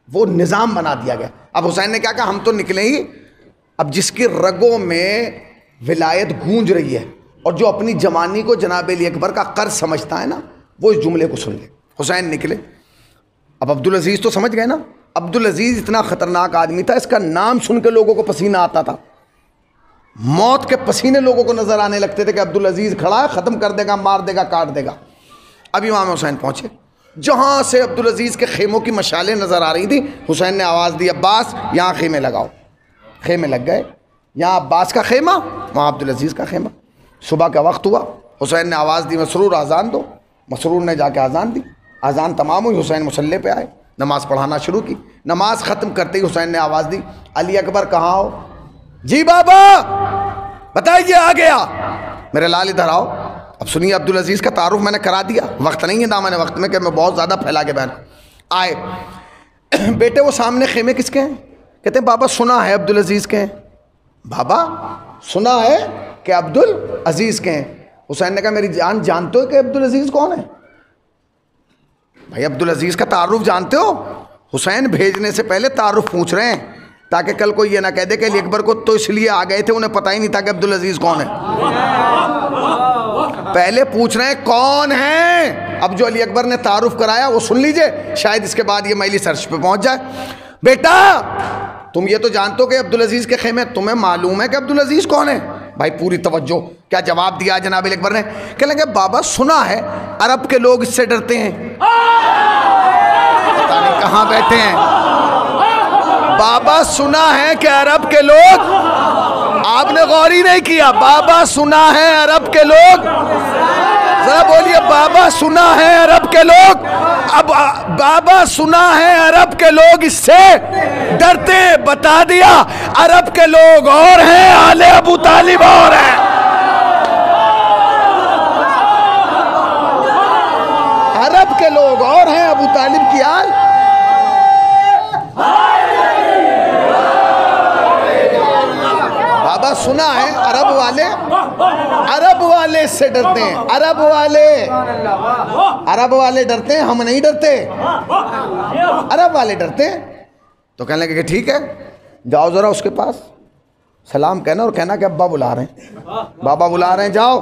वो निज़ाम बना दिया गया। अब हुसैन ने क्या कहा, हम तो निकले ही। अब जिसकी रगों में विलायत गूंज रही है और जो अपनी जवानी को जनाब अली अकबर का कर्ज समझता है ना, वो इस जुमले को सुन ले। हुसैन निकले। अब अब्दुल अजीज़ तो समझ गए ना, अब्दुल अजीज़ इतना ख़तरनाक आदमी था, इसका नाम सुन के लोगों को पसीना आता था, मौत के पसीने लोगों को नज़र आने लगते थे कि अब्दुल अजीज़ खड़ा है, ख़त्म कर देगा, मार देगा, काट देगा। अब इमाम हुसैन पहुँचे, जहाँ से अब्दुल अजीज़ के खेमों की मशालें नज़र आ रही थी, हुसैन ने आवाज़ दी, अब्बास यहाँ खेमे लगाओ। खेमे लग गए, यहाँ अब्बास का खेमा, वहाँ अब्दुल अजीज़ का खेमा। सुबह का वक्त हुआ, हुसैन ने आवाज़ दी, मसरूर आज़ान दो। मसरूर ने जाके आज़ान दी, आज़ान तमाम हुई, हुसैन मुसल्ले पे आए, नमाज़ पढ़ाना शुरू की। नमाज ख़त्म करते ही हुसैन ने आवाज़ दी, अली अकबर कहाँ हो? जी बाबा बताइए, आ गया। मेरे लाल इधर आओ। अब सुनिए, अब्दुल अजीज़ का तारुफ मैंने करा दिया, वक्त नहीं है दामन वक्त में कि मैं बहुत ज़्यादा फैला के बहन आए। बेटे वो सामने खेमे किसके हैं? कहते हैं बाबा सुना है अब्दुल अजीज़ के हैं। बाबा सुना है कि अब्दुल अजीज़ के हैं। हुसैन ने कहा मेरी जान, जानते हो कि अब्दुल अजीज़ कौन है? भाई अब्दुल अजीज़ का तारुफ जानते हो? हुसैन भेजने से पहले तारुफ पूछ रहे हैं, ताकि कल कोई ये ना कह दे कि अली अकबर को तो इसलिए आ गए थे, उन्हें पता ही नहीं था कि अब्दुल अजीज़ कौन है। पहले पूछ रहे हैं कौन है। अब जो अली अकबर ने तारुफ कराया वो सुन लीजिए, शायद इसके बाद ये मैली सर्च पे पहुंच जाए। बेटा तुम ये तो जानते हो कि अब्दुल अजीज़ के खेमे, तुम्हें मालूम है कि अब्दुल अजीज़ कौन है? भाई पूरी तवज्जो। क्या जवाब दिया जनाब अली अकबर ने? कह लगे बाबा सुना है अरब के लोग इससे डरते हैं, पता नहीं कहाँ बैठे हैं। बाबा सुना है कि अरब के लोग, आपने गौर ही नहीं किया। बाबा सुना है अरब के लोग, जरा बोलिए, बाबा सुना है अरब के लोग। अब बाबा सुना है अरब के लोग इससे डरते, बता दिया अरब के लोग और हैं, आले अबू तालिब और हैं। अरब के लोग और हैं, अबू तालिब की आल। सुना है अरब वाले से डरते हैं, अरब वाले डरते हैं, हम नहीं डरते, अरब वाले डरते हैं। तो कहने लगे कि ठीक है, जाओ जरा उसके पास सलाम कहना और कहना कि अब्बा बुला रहे हैं, बाबा बुला रहे हैं, जाओ।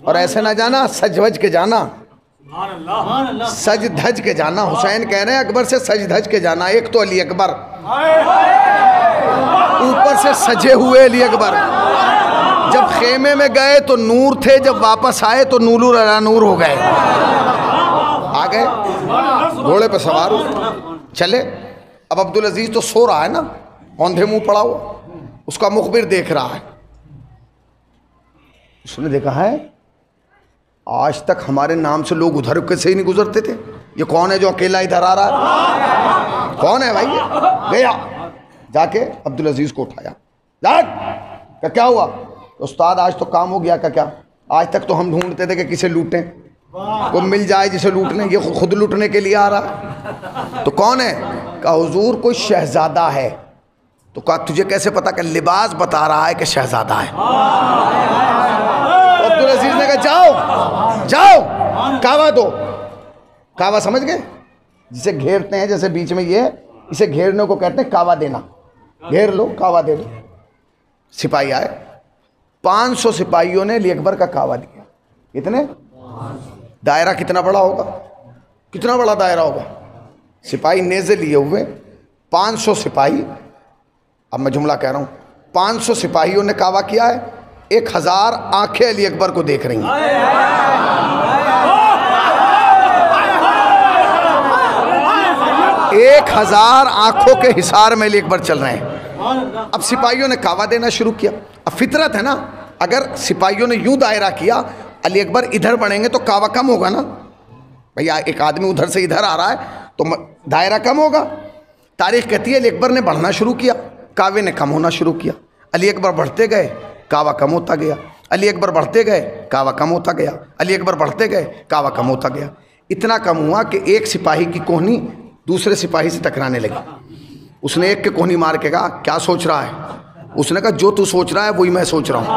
और ऐसे ना जाना, सज धज के जाना, सज धज के जाना। हुसैन कह रहे हैं अकबर से सज धज के जाना। एक तो अली अकबर, ऊपर से सजे हुए अली अकबर। जब खेमे में गए तो नूर थे, जब वापस आए तो नूर अला नूर हो गए। आ गए घोड़े पर सवार हुए, चले। अब अब्दुल अजीज तो सो रहा है ना, औंधे मुंह पड़ा हुआ, उसका मुखबिर देख रहा है। उसने देखा है आज तक हमारे नाम से लोग उधर कैसे ही नहीं गुजरते थे, ये कौन है जो अकेला इधर आ रहा है, कौन है भाई? गया जाके अब्दुल अजीज को उठाया, जाग क्या हुआ? उस्ताद आज तो काम हो गया का क्या? आज तक तो हम ढूंढते थे कि किसे लूटें, वो मिल जाए जिसे लूट लें, ये खुद लूटने के लिए आ रहा। तो कौन है? कहा हुजूर कोई शहजादा है। तो कहा तुझे कैसे पता? कि लिबास बता रहा है कि शहजादा है। अब्दुल अजीज ने कहा जाओ जाओ कावा दो। कावा समझ गए? जिसे घेरते हैं, जैसे बीच में ये, इसे घेरने को कहते हैं कावा देना। घेर लो, कावा दे लो। सिपाही आए, 500 सिपाहियों ने अली अकबर का कावा दिया। कितने? दायरा कितना बड़ा होगा, कितना बड़ा दायरा होगा। सिपाही नेज़े लिए हुए, 500 सिपाही, अब मैं जुमला कह रहा हूँ, 500 सिपाहियों ने कावा किया है। 1000 आंखें अली अकबर को देख रही हैं। 1000 आंखों के हिसार में अली अकबर चल रहे हैं। अब सिपाहियों ने कावा देना शुरू किया। अब फितरत है ना, अगर सिपाहियों ने यूं दायरा किया, अली अकबर इधर बढ़ेंगे तो कावा कम होगा ना भैया। एक आदमी उधर से इधर आ रहा है तो दायरा कम होगा। तारीख कहती है अली अकबर ने बढ़ना शुरू किया, कावे ने कम होना शुरू किया। अली अकबर बढ़ते गए, कावा कम होता गया। अली अकबर बढ़ते गए, कावा कम होता गया। अली अकबर बढ़ते गए, कावा कम होता गया। इतना कम हुआ कि एक सिपाही की कोहनी दूसरे सिपाही से टकराने लगी। उसने एक के कोहनी मार के कहा क्या सोच रहा है? उसने कहा जो तू सोच रहा है वही मैं सोच रहा हूँ।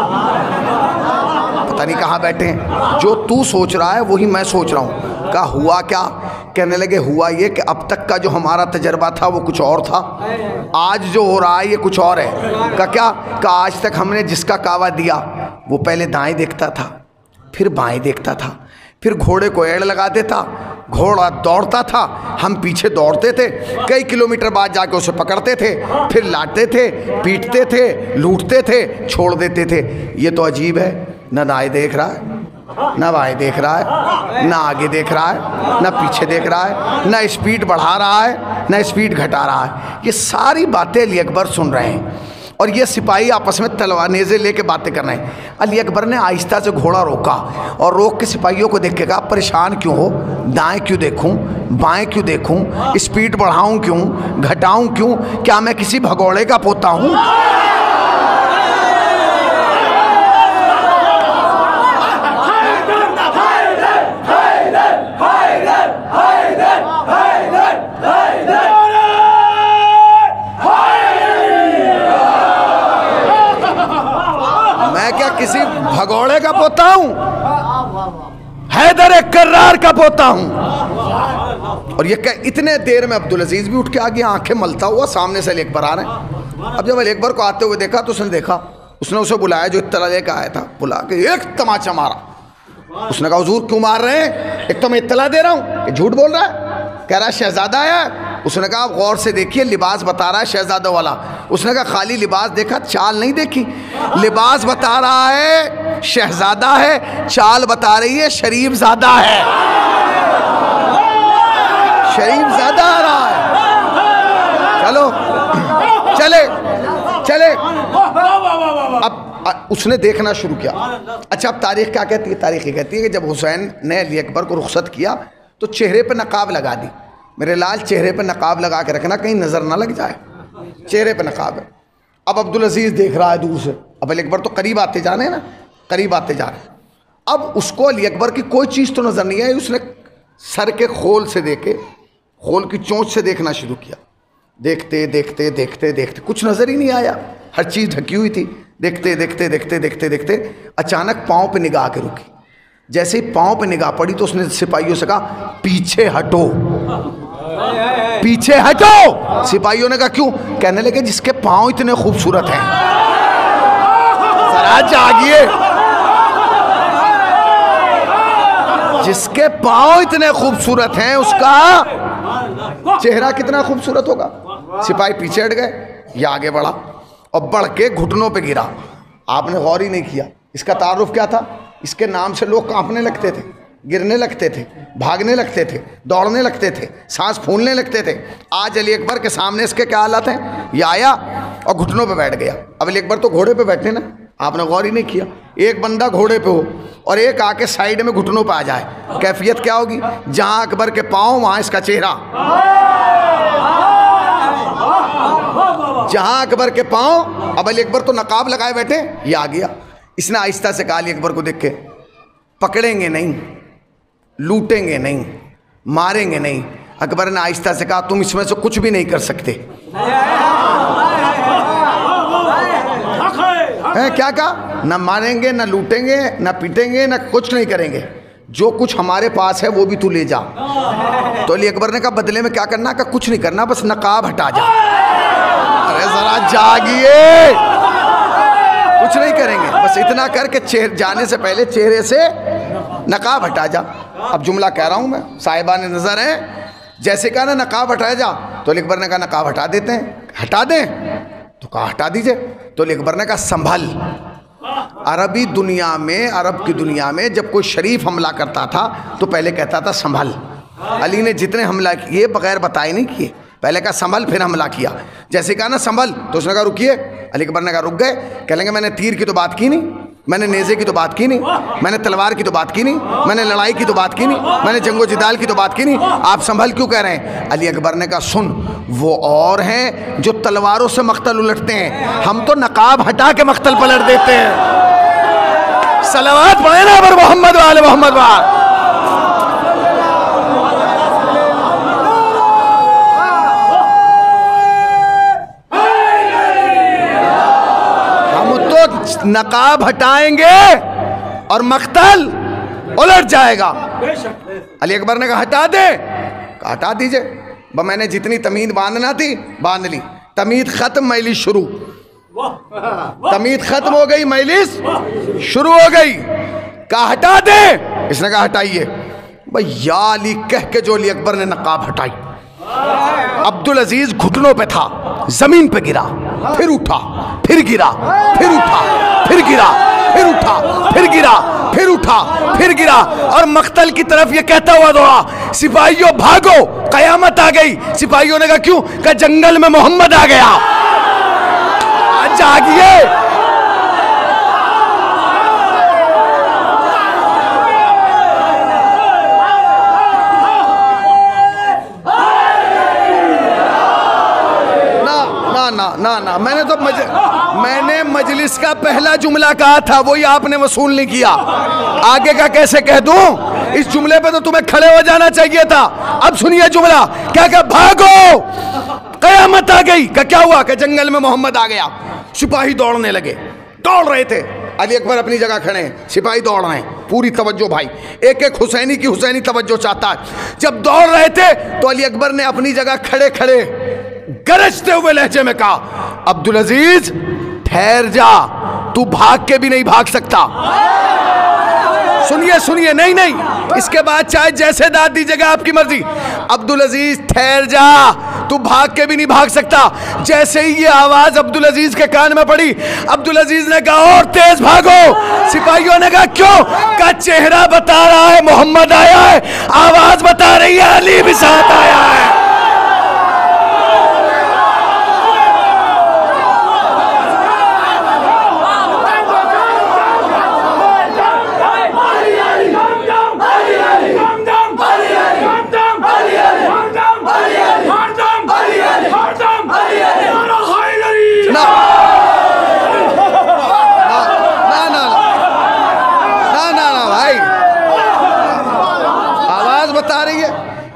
पता नहीं कहाँ बैठे हैं, जो तू सोच रहा है वही मैं सोच रहा हूँ। कहा हुआ क्या? कहने लगे हुआ ये कि अब तक का जो हमारा तजर्बा था वो कुछ और था, आज जो हो रहा है ये कुछ और है। का क्या? का आज तक हमने जिसका कावा दिया वो पहले दाएं देखता था, फिर बाएं देखता था, फिर घोड़े को एड़ लगा देता, घोड़ा दौड़ता था, हम पीछे दौड़ते थे, कई किलोमीटर बाद जाके उसे पकड़ते थे, फिर लाते थे, पीटते थे, लूटते थे, छोड़ देते थे। ये तो अजीब है, न दाएं देख रहा है, न बाएं देख रहा है, न आगे देख रहा है, न पीछे देख रहा है, न स्पीड बढ़ा रहा है, न स्पीड घटा रहा है। ये सारी बातें अली अकबर सुन रहे हैं और ये सिपाही आपस में तलवार नेज़े लेके बातें कर रहे हैं। अली अकबर ने आहिस्ता से घोड़ा रोका और रोक के सिपाहियों को देख के कहा परेशान क्यों हो? दाएं क्यों देखूं, बाएं क्यों देखूं, स्पीड बढ़ाऊं क्यों, घटाऊं क्यों? क्या मैं किसी भगोड़े का पोता हूं? किसी भगोड़े का पोता हूं? हैदर कर्रार का पोता हूं। और ये क्या? इतने देर में अब्दुल अजीज भी उठ के आ गया, आंखें मलता हुआ, सामने से अली अकबर आ रहे हैं। अब जब अली अकबर को आते हुए देखा तो उसने देखा, उसने उसे बुलाया जो इत्तला लेकर आया था, बुला के एक तमाचा मारा। उसने कहा हुजूर क्यों मार रहे हैं? एक तो मैं इत्तला दे रहा हूं कि झूठ बोल रहा है, कह रहा है शहजादा है। उसने कहा आप गौर से देखिए, लिबास बता रहा है शहजादा वाला। उसने कहा खाली लिबास देखा, चाल नहीं देखी? लिबास बता रहा है शहजादा है, चाल बता रही है शरीफ ज़्यादा है, शरीफ ज़्यादा आ रहा है। चलो चले चले। अब उसने देखना शुरू किया। अच्छा अब तारीख क्या कहती है? तारीख ये कहती है कि जब हुसैन ने अली अकबर को रुखसत किया तो चेहरे पे नकाब लगा दी। मेरे लाल चेहरे पे नकाब लगा के रखना, कहीं नज़र ना लग जाए, चेहरे पे नकाब है। अब अब्दुल अजीज देख रहा है दूर से, अब अली अकबर तो करीब आते जा रहे हैं ना, करीब आते जा रहे हैं। अब उसको अली अकबर की कोई चीज़ तो नज़र नहीं आई। उसने सर के खोल से देखे, खोल की चोंच से देखना शुरू किया। देखते देखते देखते देखते कुछ नज़र ही नहीं आया, हर चीज़ ढकी हुई थी। देखते देखते देखते देखते देखते अचानक पाँव पे निगाह के रुकी। जैसे ही पाँव पे निगाह पड़ी तो उसने सिपाहियों से कहा पीछे हटो, पीछे हटो। सिपाहियों ने कहा क्यों? कहने लगे जिसके पाँव इतने खूबसूरत हैं, जरा जागिए, जिसके पाँव इतने खूबसूरत हैं उसका चेहरा कितना खूबसूरत होगा। सिपाही पीछे हट गए, ये आगे बढ़ा और बढ़ के घुटनों पे गिरा। आपने गौर ही नहीं किया, इसका तारुफ क्या था? इसके नाम से लोग कांपने लगते थे, गिरने लगते थे, भागने लगते थे, दौड़ने लगते थे, सांस फूलने लगते थे। आज अली अकबर के सामने इसके क्या हालत हैं? ये आया और घुटनों पे बैठ गया। अब अली अकबर तो घोड़े पे बैठे ना, आपने गौर ही नहीं किया। एक बंदा घोड़े पे हो और एक आके साइड में घुटनों पे आ जाए, कैफियत क्या होगी? जहां अकबर के पाँव वहां इसका चेहरा, जहां अकबर के पाँव। अब अली अकबर तो नकाब लगाए बैठे, ये आ गया। इसने आहिस्ता से कहा अली अकबर को देख के, पकड़ेंगे नहीं, लूटेंगे नहीं, मारेंगे नहीं। अकबर ने आहिस्ता से कहा तुम इसमें से कुछ भी नहीं कर सकते। है क्या कहा? ना मारेंगे, ना लूटेंगे, ना पीटेंगे, ना कुछ नहीं करेंगे, जो कुछ हमारे पास है वो भी तू ले जा। तो अली अकबर ने कहा बदले में क्या करना? का कुछ नहीं करना, बस नकाब हटा जा। अरे जरा जागिए, कुछ नहीं करेंगे, बस इतना करके जाने से पहले चेहरे से नकाब हटा जा। अब जुमला कह रहा हूं मैं, साहिबा ने नजर है, जैसे कहा ना नकाब हटाया जा, तो अली अकबर ने कहा नकाब हटा देते हैं। हटा दें? तो कहा हटा दीजिए। तो अली अकबर ने कहा संभल। अरबी दुनिया में, अरब की दुनिया में जब कोई शरीफ हमला करता था तो पहले कहता था संभल। अली ने जितने हमला किए बगैर बताए नहीं किए, पहले कहा संभल, फिर हमला किया। जैसे कहा ना संभल, तो उसने कहा रुकिए। अली अकबर ने कहा रुक गए। कहेंगे मैंने तीर की तो बात की नहीं, मैंने नेज़े की तो बात की नहीं, मैंने तलवार की तो बात की नहीं, मैंने लड़ाई की तो बात की नहीं, मैंने जंगो जिदाल की तो बात की नहीं, आप संभल क्यों कह रहे हैं? अली अकबर ने कहा सुन, वो और हैं जो तलवारों से मख्तल उलटते हैं, हम तो नकाब हटा के मख्तल पलट देते हैं। सलावत पढ़े ना पर मोहम्मद वाले मोहम्मद वाले। नकाब हटाएंगे और मख्तल उलट जाएगा। अली अकबर ने कहा हटा दे। कहा हटा दीजिए। मैंने जितनी तमीद बांधना थी बांध ली, तमीद खत्म, मैलिस शुरू। तमीद खत्म हो गई, मैलिस शुरू हो गई। कहा हटा दे। इसने कहा हटाइए। भाई या अली कह के जो अली अकबर ने नकाब हटाई, अब्दुल अजीज घुटनों पे था, जमीन पे गिरा, फिर उठा, फिर गिरा, फिर उठा, फिर गिरा, फिर उठा, फिर गिरा, फिर उठा, फिर गिरा, और मख्तल की तरफ ये कहता हुआ दौड़ा सिपाहियों भागो, कयामत आ गई। सिपाहियों ने कहा क्यों? कहा जंगल में मोहम्मद आ गया। जागिए। ना मैंने मजलिस का पहला जुमला कहा था, वही आपने वसूल नहीं किया। आगे का कैसे कह दूं? इस जुमले पे तो तुम्हें खड़े हो जाना चाहिए था। अब सुनिए जुमला क्या? कहा भागो, कयामत आ गई। का क्या हुआ? कि जंगल में मोहम्मद आ गया। सिपाही दौड़ने लगे, दौड़ रहे थे। अली अकबर अपनी जगह खड़े हैं, सिपाही दौड़ रहे हैं। पूरी तवज्जो भाई, एक एक हुसैनी की हुसैनी तवज्जो चाहता है। जब दौड़ रहे थे तो अली अकबर ने अपनी जगह खड़े खड़े गरजते हुए लहजे में कहा अब्दुल अजीज ठहर जा, तू भाग के भी नहीं भाग सकता। सुनिए सुनिए, नहीं नहीं, इसके बाद चाहे जैसे दाद दीजिएगा आपकी मर्जी। अब्दुल अजीज ठहर जा, तू भाग के भी नहीं भाग सकता। जैसे ही ये आवाज अब्दुल अजीज के कान में पड़ी, अब्दुल अजीज ने कहा और तेज भागो। सिपाहियों ने कहा क्यों? का चेहरा बता रहा है मोहम्मद आया है, आवाज बता रही है अली भी साथ आया है।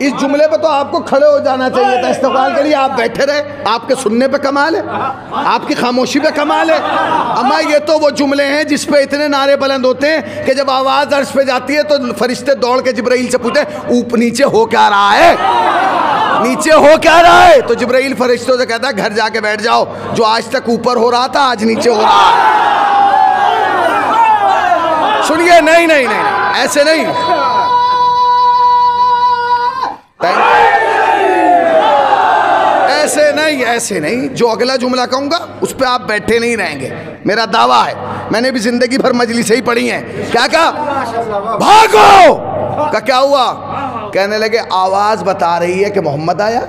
इस जुमले पे तो आपको खड़े हो जाना चाहिए था इस्तक़बाल के लिए। आप बैठे रहे, आपके सुनने पे कमाल है, आपकी खामोशी पे कमाल है। अम्मा ये तो वो जुमले हैं जिस पे इतने नारे बुलंद होते हैं कि जब आवाज़ अर्श पे जाती है तो फरिश्ते दौड़ के जिब्राइल से पूछते ऊपर नीचे हो क्या रहा है, नीचे हो क्या रहा है। तो जिब्राइल फरिश्तों से कहता है घर जाके बैठ जाओ, जो आज तक ऊपर हो रहा था आज नीचे हो रहा है। सुनिए, नहीं नहीं नहीं, ऐसे नहीं, ऐसे नहीं, ऐसे नहीं। जो अगला जुमला कहूंगा उस पे आप बैठे नहीं रहेंगे, मेरा दावा है। मैंने भी जिंदगी भर मजलिसें ही पढ़ी हैं। क्या कहा? भागो का क्या हुआ? कहने लगे आवाज बता रही है कि मोहम्मद आया,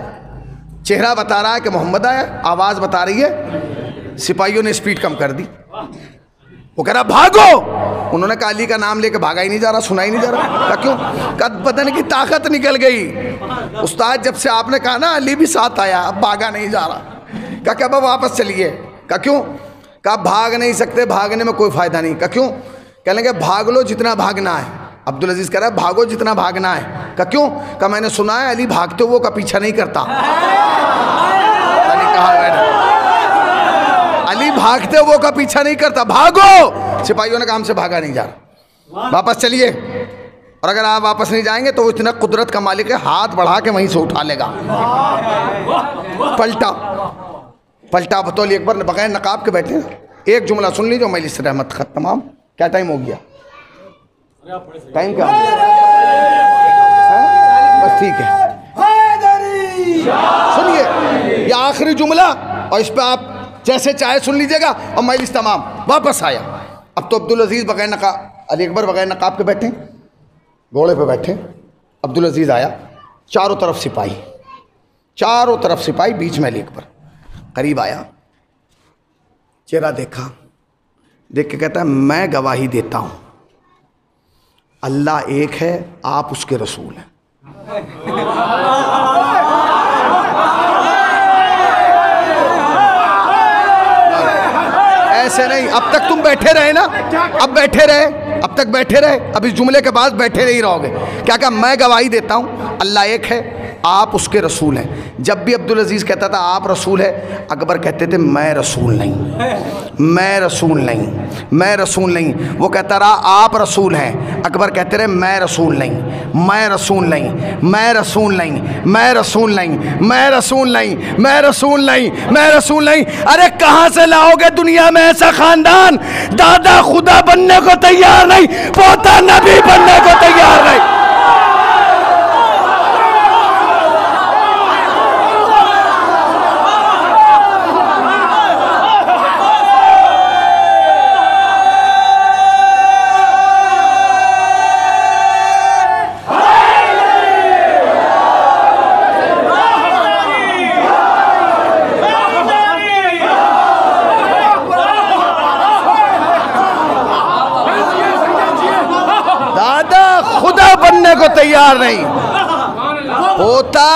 चेहरा बता रहा है कि मोहम्मद आया, आवाज बता रही है। सिपाहियों ने स्पीड कम कर दी। वो कह रहा भागो। उन्होंने कहा अली का नाम लेके भागा ही नहीं जा रहा, सुना ही नहीं जा रहा। क्या क्यों? का बदन की ताकत निकल गई। उस्ताद जब से आपने कहा ना अली भी साथ आया, अब भागा नहीं जा रहा। क्या अब वापस चलिए। क्या क्यों? कहा भाग नहीं सकते, भागने में कोई फायदा नहीं। क्या क्यों? कह लेंगे भाग लो जितना भागना है। अब्दुल अजीज कह रहा है भागो जितना भागना है। क्या क्यों? कहा मैंने सुना है अली भागते हुए का पीछा नहीं करता। अली भागते हुए का पीछा नहीं करता, भागो। सिपाहियों ने कहा हमसे भागा नहीं जा रहा, वापस चलिए। और अगर आप वापस नहीं जाएंगे तो वो इतना कुदरत का मालिक है, हाथ बढ़ा के वहीं से उठा लेगा। पलटा पलटा बतौली अकबर ने बगैर नकाब के बैठे। एक जुमला सुन लीजिए, मजलिस रहमत खत्म। तमाम क्या टाइम हो गया? टाइम क्या? बस ठीक है, सुनिए ये आखिरी जुमला, और इस पर आप जैसे चाहे सुन लीजिएगा। और मजलिस तमाम वापस आया। अब तो अब्दुल अजीज बगैर नकाब, अली अकबर बगैर नकाब के बैठे, घोड़े पे बैठे। अब्दुल अजीज आया, चारों तरफ सिपाही, चारों तरफ सिपाही, बीच में अली अकबर। करीब आया, चेहरा देखा, देख के कहता है मैं गवाही देता हूं अल्लाह एक है, आप उसके रसूल हैं। ऐसे नहीं। अब तक तुम बैठे रहे ना, अब बैठे रहे, अब तक बैठे रहे, अब इस जुमले के बाद बैठे नहीं रहोगे। क्या कहा? मैं गवाही देता हूं अल्लाह एक है, आप उसके रसूल हैं। जब भी अब्दुल अजीज कहता था आप रसूल है, अकबर कहते थे मैं रसूल नहीं, मैं रसूल नहीं, मैं रसूल नहीं। वो कहता रहा आप रसूल हैं, अकबर कहते रहे मैं रसूल नहीं, मैं रसूल नहीं, मैं रसूल नहीं, मैं रसूल नहीं, मैं रसूल नहीं, मैं रसूल नहीं, मैं रसूल नहीं। अरे कहां से लाओगे दुनिया में ऐसा खानदान? दादा खुदा बनने को तैयार नहीं, पोता नबी बनने को तैयार नहीं। को तैयार नहीं, पोता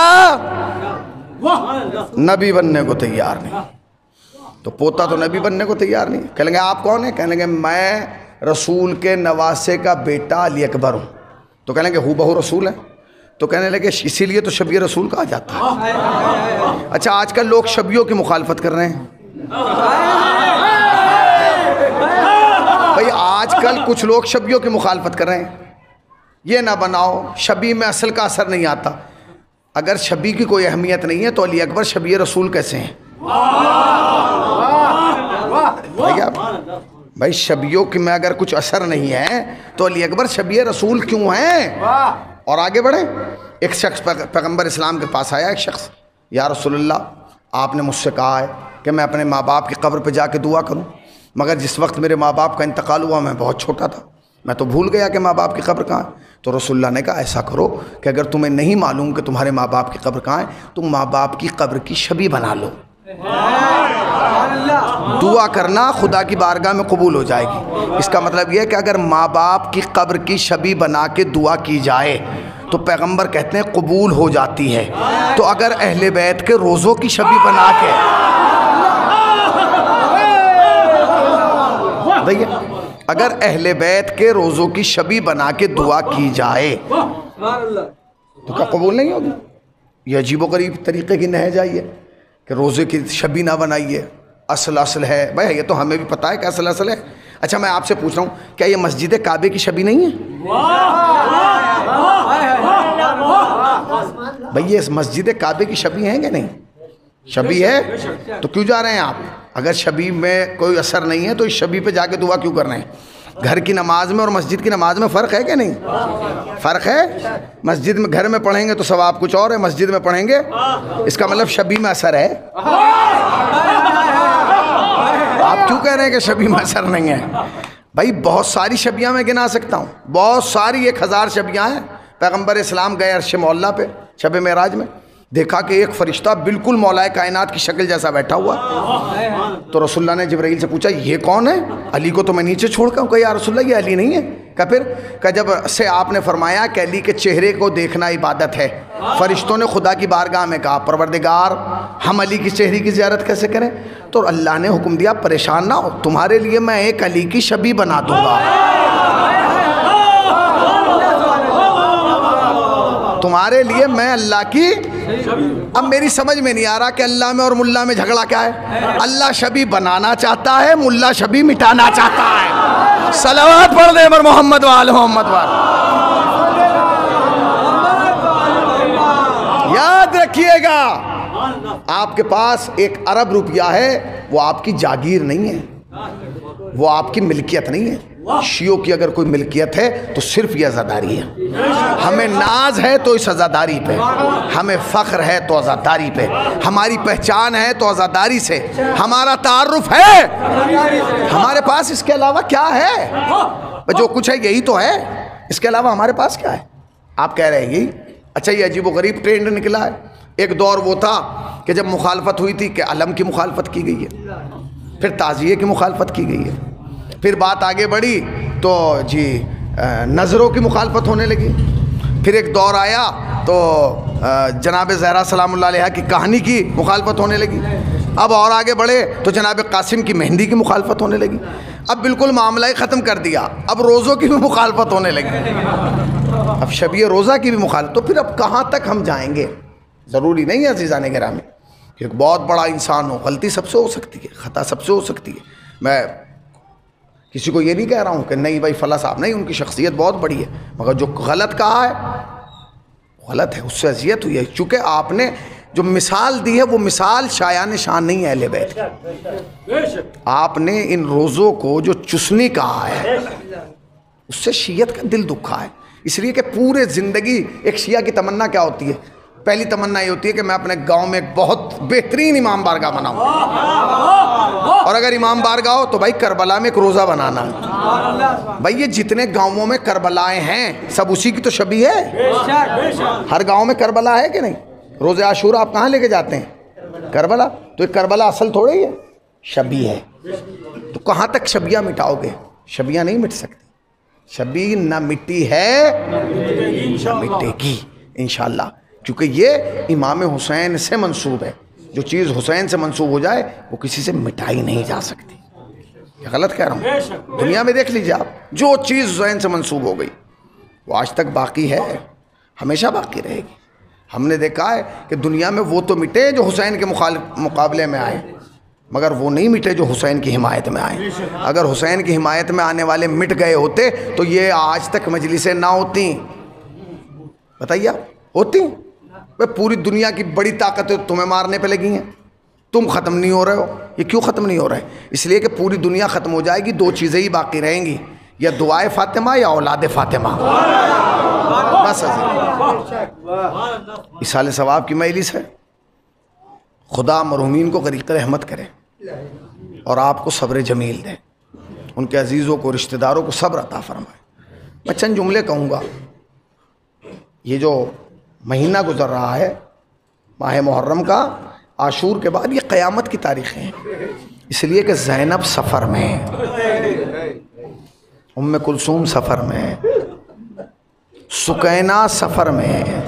नबी बनने को तैयार नहीं। तो पोता तो नबी बनने को तैयार नहीं। कहेंगे आप कौन है? कहेंगे मैं रसूल के नवासे का बेटा अली अकबर हूं। तो कहेंगे हूँ बहु रसूल है। तो कहने लगे इसीलिए तो शबीर रसूल कहा जाता है। अच्छा आजकल लोग शबियों की मुखालफत कर रहे हैं भाई, आजकल कुछ लोग शबियों की मुखालफत कर रहे हैं। ये ना बनाओ, शबी में असल का असर नहीं आता। अगर शबी की कोई अहमियत नहीं है तो अली अकबर शबी रसूल कैसे हैं? भाई शबियों की में अगर कुछ असर नहीं है तो अली अकबर शबी रसूल क्यों हैं? और आगे बढ़े। एक शख्स पैगंबर इस्लाम के पास आया, एक शख्स, या रसूलल्लाह आपने मुझसे कहा है कि मैं अपने माँ बाप की कब्र पे जाके दुआ करूं, मगर जिस वक्त मेरे माँ बाप का इंतकाल हुआ मैं बहुत छोटा था, मैं तो भूल गया कि माँ बाप की कब्र कहाँ है। तो रसूलुल्लाह ने कहा ऐसा करो कि अगर तुम्हें नहीं मालूम कि तुम्हारे माँ बाप की कब्र कहाँ है, तुम माँ बाप की कब्र की शबी बना लो, दुआ करना खुदा की बारगाह में कबूल हो जाएगी। इसका मतलब यह है कि अगर माँ बाप की कब्र की शबी बना के दुआ की जाए तो पैगंबर कहते हैं कबूल हो जाती है। तो अगर अहले बैत के रोज़ों की शबी बना के भैया, अगर अहले बैत के रोज़ों की शबी बना के दुआ की जाए तो क्या कबूल नहीं होगी? ये अजीबोगरीब तरीके की नहज आई है कि रोज़े की शबी ना बनाइए, असल है। भाई ये तो हमें भी पता है कि असल है। अच्छा मैं आपसे पूछ रहा हूँ, क्या ये मस्जिद काबे की शबी नहीं है? भाई ये मस्जिद काबे की शबी है कि नहीं? शबी है तो क्यों जा रहे हैं आप? अगर शबी में कोई असर नहीं है तो इस शबी पे जाके दुआ क्यों कर रहे हैं? घर की नमाज में और मस्जिद की नमाज में फ़र्क है कि नहीं? फ़र्क है। मस्जिद में, घर में पढ़ेंगे तो सवाब कुछ और है, मस्जिद में पढ़ेंगे इसका मतलब शबी में असर है। आप क्यों कह रहे हैं कि शबी में असर नहीं है? भाई बहुत सारी शबियाँ मैं गिना सकता हूँ, बहुत सारी, 1000 शबियाँ हैं। पैगम्बर इस्लाम गए अर्श मौला पे शब मेराज में, देखा कि एक फरिश्ता बिल्कुल मौलाए कायनात की शक्ल जैसा बैठा हुआ। तो रसूलुल्लाह ने जिब्राइल से पूछा ये कौन है? अली को तो मैं नीचे छोड़ कर, कहा या रसूलुल्लाह ये अली नहीं है। क्या फिर? क्या जब से आपने फरमाया कि अली के चेहरे को देखना इबादत है, फरिश्तों ने खुदा की बारगाह में कहा परवरदिगार हम अली की चेहरे की ज़ियारत कैसे करें? तो अल्लाह ने हुक्म दिया परेशान ना हो, तुम्हारे लिए मैं एक अली की शबी बना दूंगा। तुम्हारे लिए मैं अल्लाह की। अब मेरी समझ में नहीं आ रहा कि अल्लाह में और मुल्ला में झगड़ा क्या है? अल्लाह शबी बनाना चाहता है, मुल्ला शबी मिटाना चाहता है। सलावत पढ़ दे पर मोहम्मद वाल मोहम्मद वाल। याद रखिएगा, आपके पास 1 अरब रुपया है, वो आपकी जागीर नहीं है, वो आपकी मिल्कियत नहीं है। शियों की अगर कोई मिल्कियत है तो सिर्फ ये आज़ादारी है। हमें नाज है तो इस आज़ादारी पे, हमें फ़ख्र है तो आज़ादारी पे, हमारी पहचान है तो आज़ादारी से, हमारा तारुफ है हमारे पास। इसके अलावा क्या है? जो कुछ है यही तो है, इसके अलावा हमारे पास क्या है? आप कह रहे हैं यही। अच्छा ये अजीबोगरीब ट्रेंड निकला है। एक दौर वो था कि जब मुखालफत हुई थी कि अलम की मुखालफत की गई है, फिर ताज़िये की मुखालफत की गई है, फिर बात आगे बढ़ी तो जी नज़रों की मुखालफत होने लगी। फिर एक दौर आया तो जनाब ज़हरा सलामुल्लाह अलैहा की कहानी की मुखालफत होने लगी। अब और आगे बढ़े तो जनाब कासिम की मेहंदी की मुखालफत होने लगी। अब बिल्कुल मामला ही ख़त्म कर दिया, अब रोज़ों की भी मुखालफत होने लगी, अब शबी रोज़ा की भी मुखालफत। तो फिर अब कहाँ तक हम जाएंगे? ज़रूरी नहीं है अज़ीज़ान गिरामी कि एक बहुत बड़ा इंसान हो, गलती सबसे हो सकती है, ख़ता सबसे हो सकती है। मैं किसी को ये नहीं कह रहा हूँ कि नहीं भाई फ़ला साहब नहीं, उनकी शख्सियत बहुत बड़ी है, मगर जो गलत कहा है गलत है, उससे अजियत हुई है। चूँकि आपने जो मिसाल दी है वो मिसाल शायान शान नहीं है अहले बैत की। आपने इन रोज़ों को जो चुसनी कहा है उससे शियत का दिल दुखा है। इसलिए कि पूरे ज़िंदगी एक शिया की तमन्ना क्या होती है? पहली तमन्ना ये होती है कि मैं अपने गांव में एक बहुत बेहतरीन इमाम बारगाह बनाऊं, और अगर इमाम बारगाह हो तो भाई करबला में एक रोज़ा बनाना। भाई ये जितने गांवों में करबलाएं हैं सब उसी की तो शबी है। हर गांव में करबला है कि नहीं? रोज़े आशूरा आप कहाँ लेके जाते हैं? करबला। तो एक करबला असल थोड़े ही है, शबी है। तो कहाँ तक शबियाँ मिटाओगे? शबियाँ नहीं मिट सकती। शबी न मिट्टी है न मिटेगी इंशाअल्लाह, क्योंकि ये इमाम हुसैन से मंसूब है। जो चीज़ हुसैन से मंसूब हो जाए वो किसी से मिटाई नहीं जा सकती। क्या गलत कह रहा हूँ? दुनिया में देख लीजिए आप, जो चीज़ हुसैन से मंसूब हो गई वो आज तक बाकी है, हमेशा बाकी रहेगी। हमने देखा है कि दुनिया में वो तो मिटे जो हुसैन के मुकाबले में आए, मगर वो नहीं मिटे जो हुसैन की हिमायत में आए। अगर हुसैन की हिमायत में आने वाले मिट गए होते तो ये आज तक मजलिसें ना होती। बताइए आप, होती? वे पूरी दुनिया की बड़ी ताकतें तुम्हें मारने पे लगी हैं, तुम ख़त्म नहीं हो रहे हो। ये क्यों ख़त्म नहीं हो रहा है? इसलिए कि पूरी दुनिया ख़त्म हो जाएगी, 2 चीज़ें ही बाकी रहेंगी, या दुआए फ़ातिमा या औलाद फ़ातिमा। बस इसाले सवाब की मजलिस है। खुदा मरहूमीन को गरीक़ रहमत करे और आपको सब्र जमील दे, उनके अजीज़ों को, रिश्तेदारों को सब्र अता फरमाए। मैं चंद जुमले कहूँगा। ये जो महीना गुजर रहा है माह मुहर्रम का, आशूर के बाद ये क़यामत की तारीख़ें हैं, इसलिए कि ज़ैनब सफ़र में है, उम्मे कुलसूम सफ़र में है, सुकैना सफ़र में है,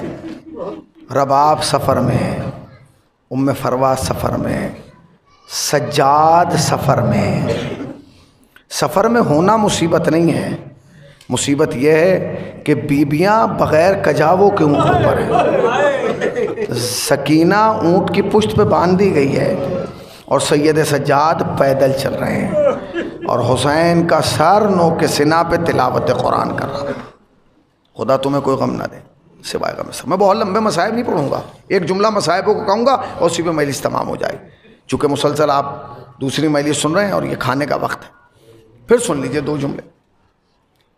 रबाब सफ़र में है, उम्मे फरवा सफ़र में, सज्जाद सफ़र में। सफ़र में होना मुसीबत नहीं है, मुसीबत यह है कि बीबियां बग़ैर कजावों के ऊँटों पर हैं। सकीना ऊँट की पुश्त पे बांध दी गई है और सैयद सज्जाद पैदल चल रहे हैं और हुसैन का सर नो के सिना पे तिलावत कुरान कर रहा है। खुदा तुम्हें कोई गम ना दे सिवाय गम से। मैं बहुत लंबे मसाइब नहीं पढ़ूंगा, एक जुमला मसाइबों को कहूँगा और उसी पे मजलिस तमाम हो जाएगी। चूँकि मुसलसल आप दूसरी मजलिस सुन रहे हैं और ये खाने का वक्त है, फिर सुन लीजिए 2 जुमले।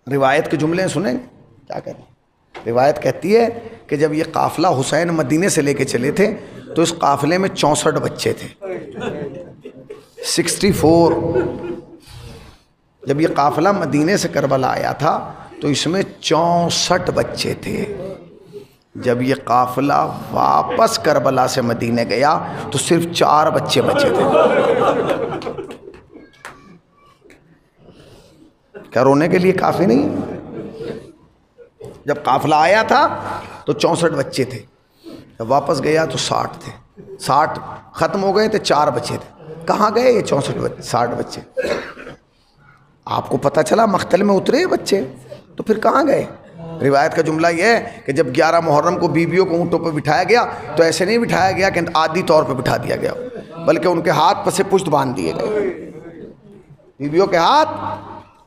रिवायत के जुमले सुनेंगे क्या कहते हैं। रिवायत कहती है कि जब ये काफ़िला हुसैन मदीने से लेके चले थे तो इस काफ़िले में 64 बच्चे थे। 64। जब ये काफ़िला मदीने से करबला आया था तो इसमें 64 बच्चे थे। जब ये काफ़िला वापस करबला से मदीने गया तो सिर्फ 4 बच्चे बचे थे। क्या रोने के लिए काफ़ी नहीं? जब काफ़िला आया था तो 64 बच्चे थे, जब वापस गया तो 60 थे। 60 ख़त्म हो गए थे, 4 बचे थे। कहाँ गए ये 60 बच्चे? आपको पता चला मख्तल में उतरे बच्चे, तो फिर कहाँ गए? रिवायत का जुमला यह है कि जब 11 मुहर्रम को बीबियों को ऊँटों पर बिठाया गया तो ऐसे नहीं बिठाया गया कि आदी तौर पर बिठा दिया गया, बल्कि उनके हाथ पसे पुश्त बांध दिए गए। बीबियों के हाथ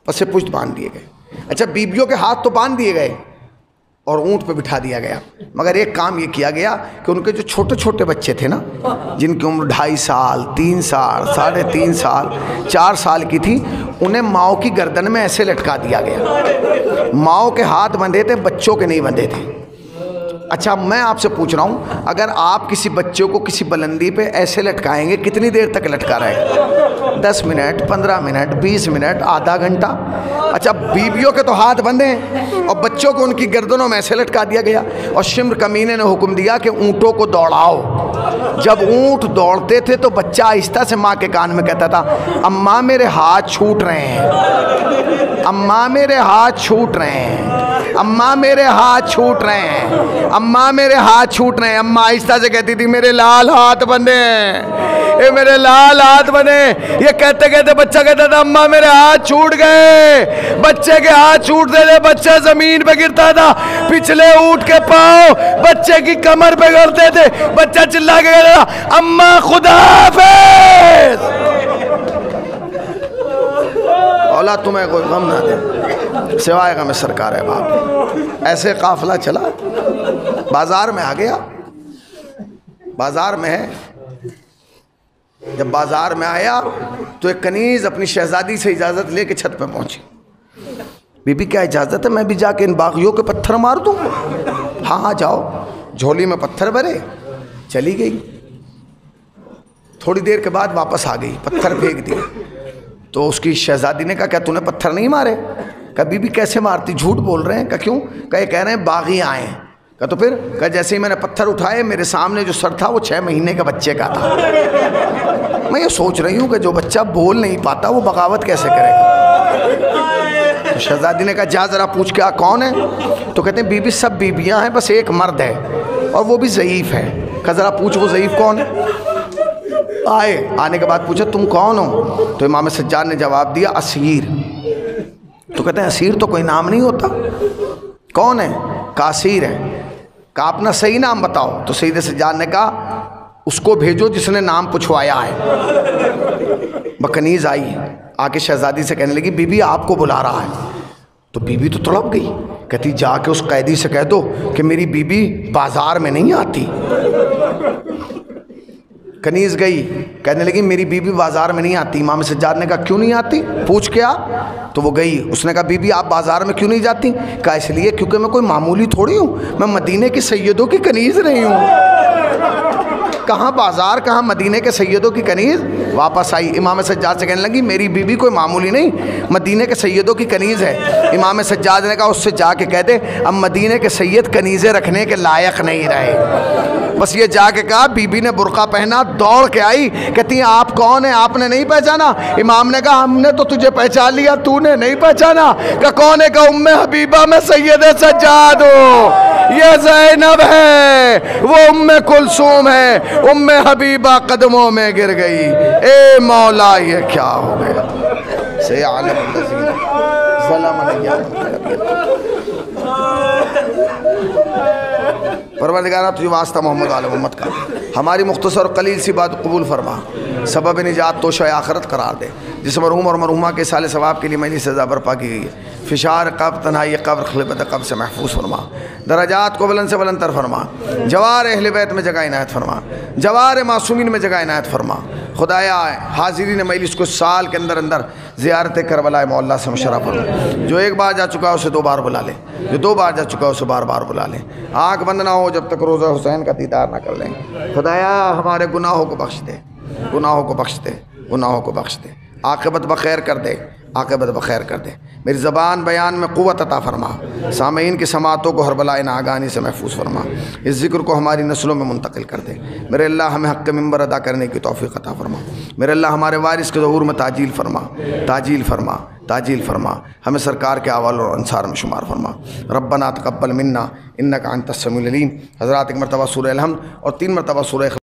पसे पुश्त बांध दिए गए। अच्छा, बीबियों के हाथ तो बांध दिए गए और ऊँट पे बिठा दिया गया, मगर एक काम ये किया गया कि उनके जो छोटे छोटे बच्चे थे ना, जिनकी उम्र 2.5 साल, 3 साल, 3.5 साल, 4 साल की थी, उन्हें माओ की गर्दन में ऐसे लटका दिया गया। माओ के हाथ बंधे थे, बच्चों के नहीं बंधे थे। अच्छा, मैं आपसे पूछ रहा हूँ, अगर आप किसी बच्चे को किसी बुलंदी पे ऐसे लटकाएंगे, कितनी देर तक लटका रहेगा? 10 मिनट, 15 मिनट, 20 मिनट, आधा घंटा? अच्छा, बीबियों के तो हाथ बंधे हैं और बच्चों को उनकी गर्दनों में ऐसे लटका दिया गया। और शिम्र कमीने ने हुक्म दिया कि ऊँटों को दौड़ाओ। जब ऊँट दौड़ते थे तो बच्चा आहिस्ता से माँ के कान में कहता था, अम्मा मेरे हाथ छूट रहे हैं, अम्मा मेरे हाथ छूट रहे हैं, अम्मा मेरे हाथ छूट रहे हैं, अम्मा मेरे हाथ छूट रहे हैं। अम्मा आहिस्ता से कहती थी, मेरे लाल हाथ बंधे हैं, ये मेरे लाल हाथ बंधे। ये कहते कहते बच्चा कहता था, अम्मा मेरे हाथ छूट गए। बच्चे के हाथ छूटते थे, बच्चा जमीन पे गिरता था, पिछले ऊँट के पांव बच्चे की कमर पे गिरते थे। बच्चा चिल्ला के कहता था, अम्मा खुदा हाफिज। औलाद तुम्हें कोई गम ना दे सिवाय गम सरकार है बाप। ऐसे काफिला चला, बाजार में आ गया। बाजार में है, जब बाजार में आया तो एक कनीज अपनी शहजादी से इजाज़त लेके छत पे पहुंची। बीबी क्या इजाज़त है, मैं भी जाके इन बागियों के पत्थर मार दूँ? हाँ हाँ जाओ। झोली में पत्थर भरे, चली गई। थोड़ी देर के बाद वापस आ गई, पत्थर फेंक दिए। तो उसकी शहजादी ने कहा, क्या तूने पत्थर नहीं मारे? कहा, बीबी कैसे मारती, झूठ बोल रहे हैं। कहा, क्यों? कहा, कह रहे हैं बागी आए। कहा, तो फिर? कहा, जैसे ही मैंने पत्थर उठाए, मेरे सामने जो सर था वो 6 महीने के बच्चे का था। मैं ये सोच रही हूँ कि जो बच्चा बोल नहीं पाता वो बगावत कैसे करेगा? तो शहजादी ने कहा, जा ज़रा पूछ के आ, कौन है? तो कहते हैं, बीबी सब बीबियाँ हैं, बस एक मर्द है और वो भी ज़ईफ़ है। कहा, ज़रा पूछ वो ज़ईफ़ कौन है। आए, आने के बाद पूछा, तुम कौन हो? तो इमाम सज्जाद ने जवाब दिया, असीर। तो कहते हैं, असीर तो कोई नाम नहीं होता। कौन है? कासीर है। कहा, अपना सही नाम बताओ। तो सैयद सज्जाद ने कहा, उसको भेजो जिसने नाम पूछवाया है। बकनीज़ आई, आके शहजादी से कहने लगी, बीबी आपको बुला रहा है। तो बीबी तो तड़प गई, कहती, जाके उस कैदी से कह दो कि मेरी बीबी बाजार में नहीं आती। कनीज़ गई, कहने लगी, मेरी बीबी बाज़ार में नहीं आती। इमाम सज्जाद ने कहा, क्यों नहीं आती, पूछ के आ। तो वो गई, उसने कहा, बीबी आप बाज़ार में क्यों नहीं जाती? कहा, इसलिए क्योंकि मैं कोई मामूली थोड़ी हूँ, मैं मदीने की सैयदों की कनीज़ रही हूँ। कहाँ बाज़ार, कहाँ मदीने के सैयदों की कनीज़। वापस आई, इमाम सज्जाद से कहने लगी, मेरी बीबी कोई मामूली नहीं, मदीने के सैयदों की कनीज़ है। इमाम सज्जाद ने कहा, उससे जाके कह दे, अब मदीने के सैयद कनीज़ें रखने के लायक नहीं रहे। बस ये जाके कहा। बीबी ने बुर्का पहना, दौड़ के आई, कहती, आप कौन है, आपने नहीं पहचाना? इमाम ने कहा, हमने तो तुझे पहचान लिया, तूने नहीं पहचाना। कहा, कौन है? कहा, उम्मे हबीबा में सैयद सज्जाद हो, ये ज़ैनब है, वो उम्मे कुलसूम है। उम्मे हबीबा कदमों में गिर गई। ए मौला, ये क्या हो गया? से आलम परवरदिगारा तुझे वास्ता मोहम्मद आल मोहम्मद का हमारी मुख्तसर कलील सी बात कबूल फरमा, सबब निजात तो शय आखरत करार दे। जिस मरहूम और मरहूमा के साले सवाब के लिए मैंने सज़ा बर्पा की गई है, फ़िशार कब्र तन्हाई कब्र खिलबत कब्र से महफूज फरमा, दराजात को बुलंद से बुलंद तर फरमा, जवार अहले बैत में जगह इनायत फरमा, जवार मासूमीन में जगह इनायत फरमा। खुदाया हाजिरीन मजलिस को साल के अंदर अंदर ज़ियारत करबला मौला से मुशर्रफ फरमा। जो एक बार जा चुका है उसे 2 बार बुला ले, जो 2 बार जा चुका है उसे बार बार बुला ले। आँख बंद ना हो जब तक रोज़ा हुसैन का दीदार ना कर लें। खुदाया हमारे गुनाहों को बख्श दे, गुनाहों को बख्श दे, गुनाहों को बख्श दे, आक़िबत बखैर कर दे, आक़िबत बखैर कर दे। मेरी ज़बान बयान में क़ुव्वत अता फरमा, सामीन की समातों को हर बलाए नागानी से महफूज फरमा, इस ज़िक्र को हमारी नस्लों में मुंतकिल कर दे। मेरे अल्लाह हमें हक़ मिंबर अदा करने की तौफ़ीक़ अता फरमा। मेरे अल्लाह हमारे वारिस के ज़हूर में ताजील फरमा, ताजील फरमा, ताजील फरमा। हमें सरकार के अवाल और अंसार में शुमार फरमा। रब्बना तक़ब्बल मिन्ना इन्नका अंतस समीउल अलीम। हज़रात एक मरतबा सूरह अल हम्द और 3 मरतबा सूरह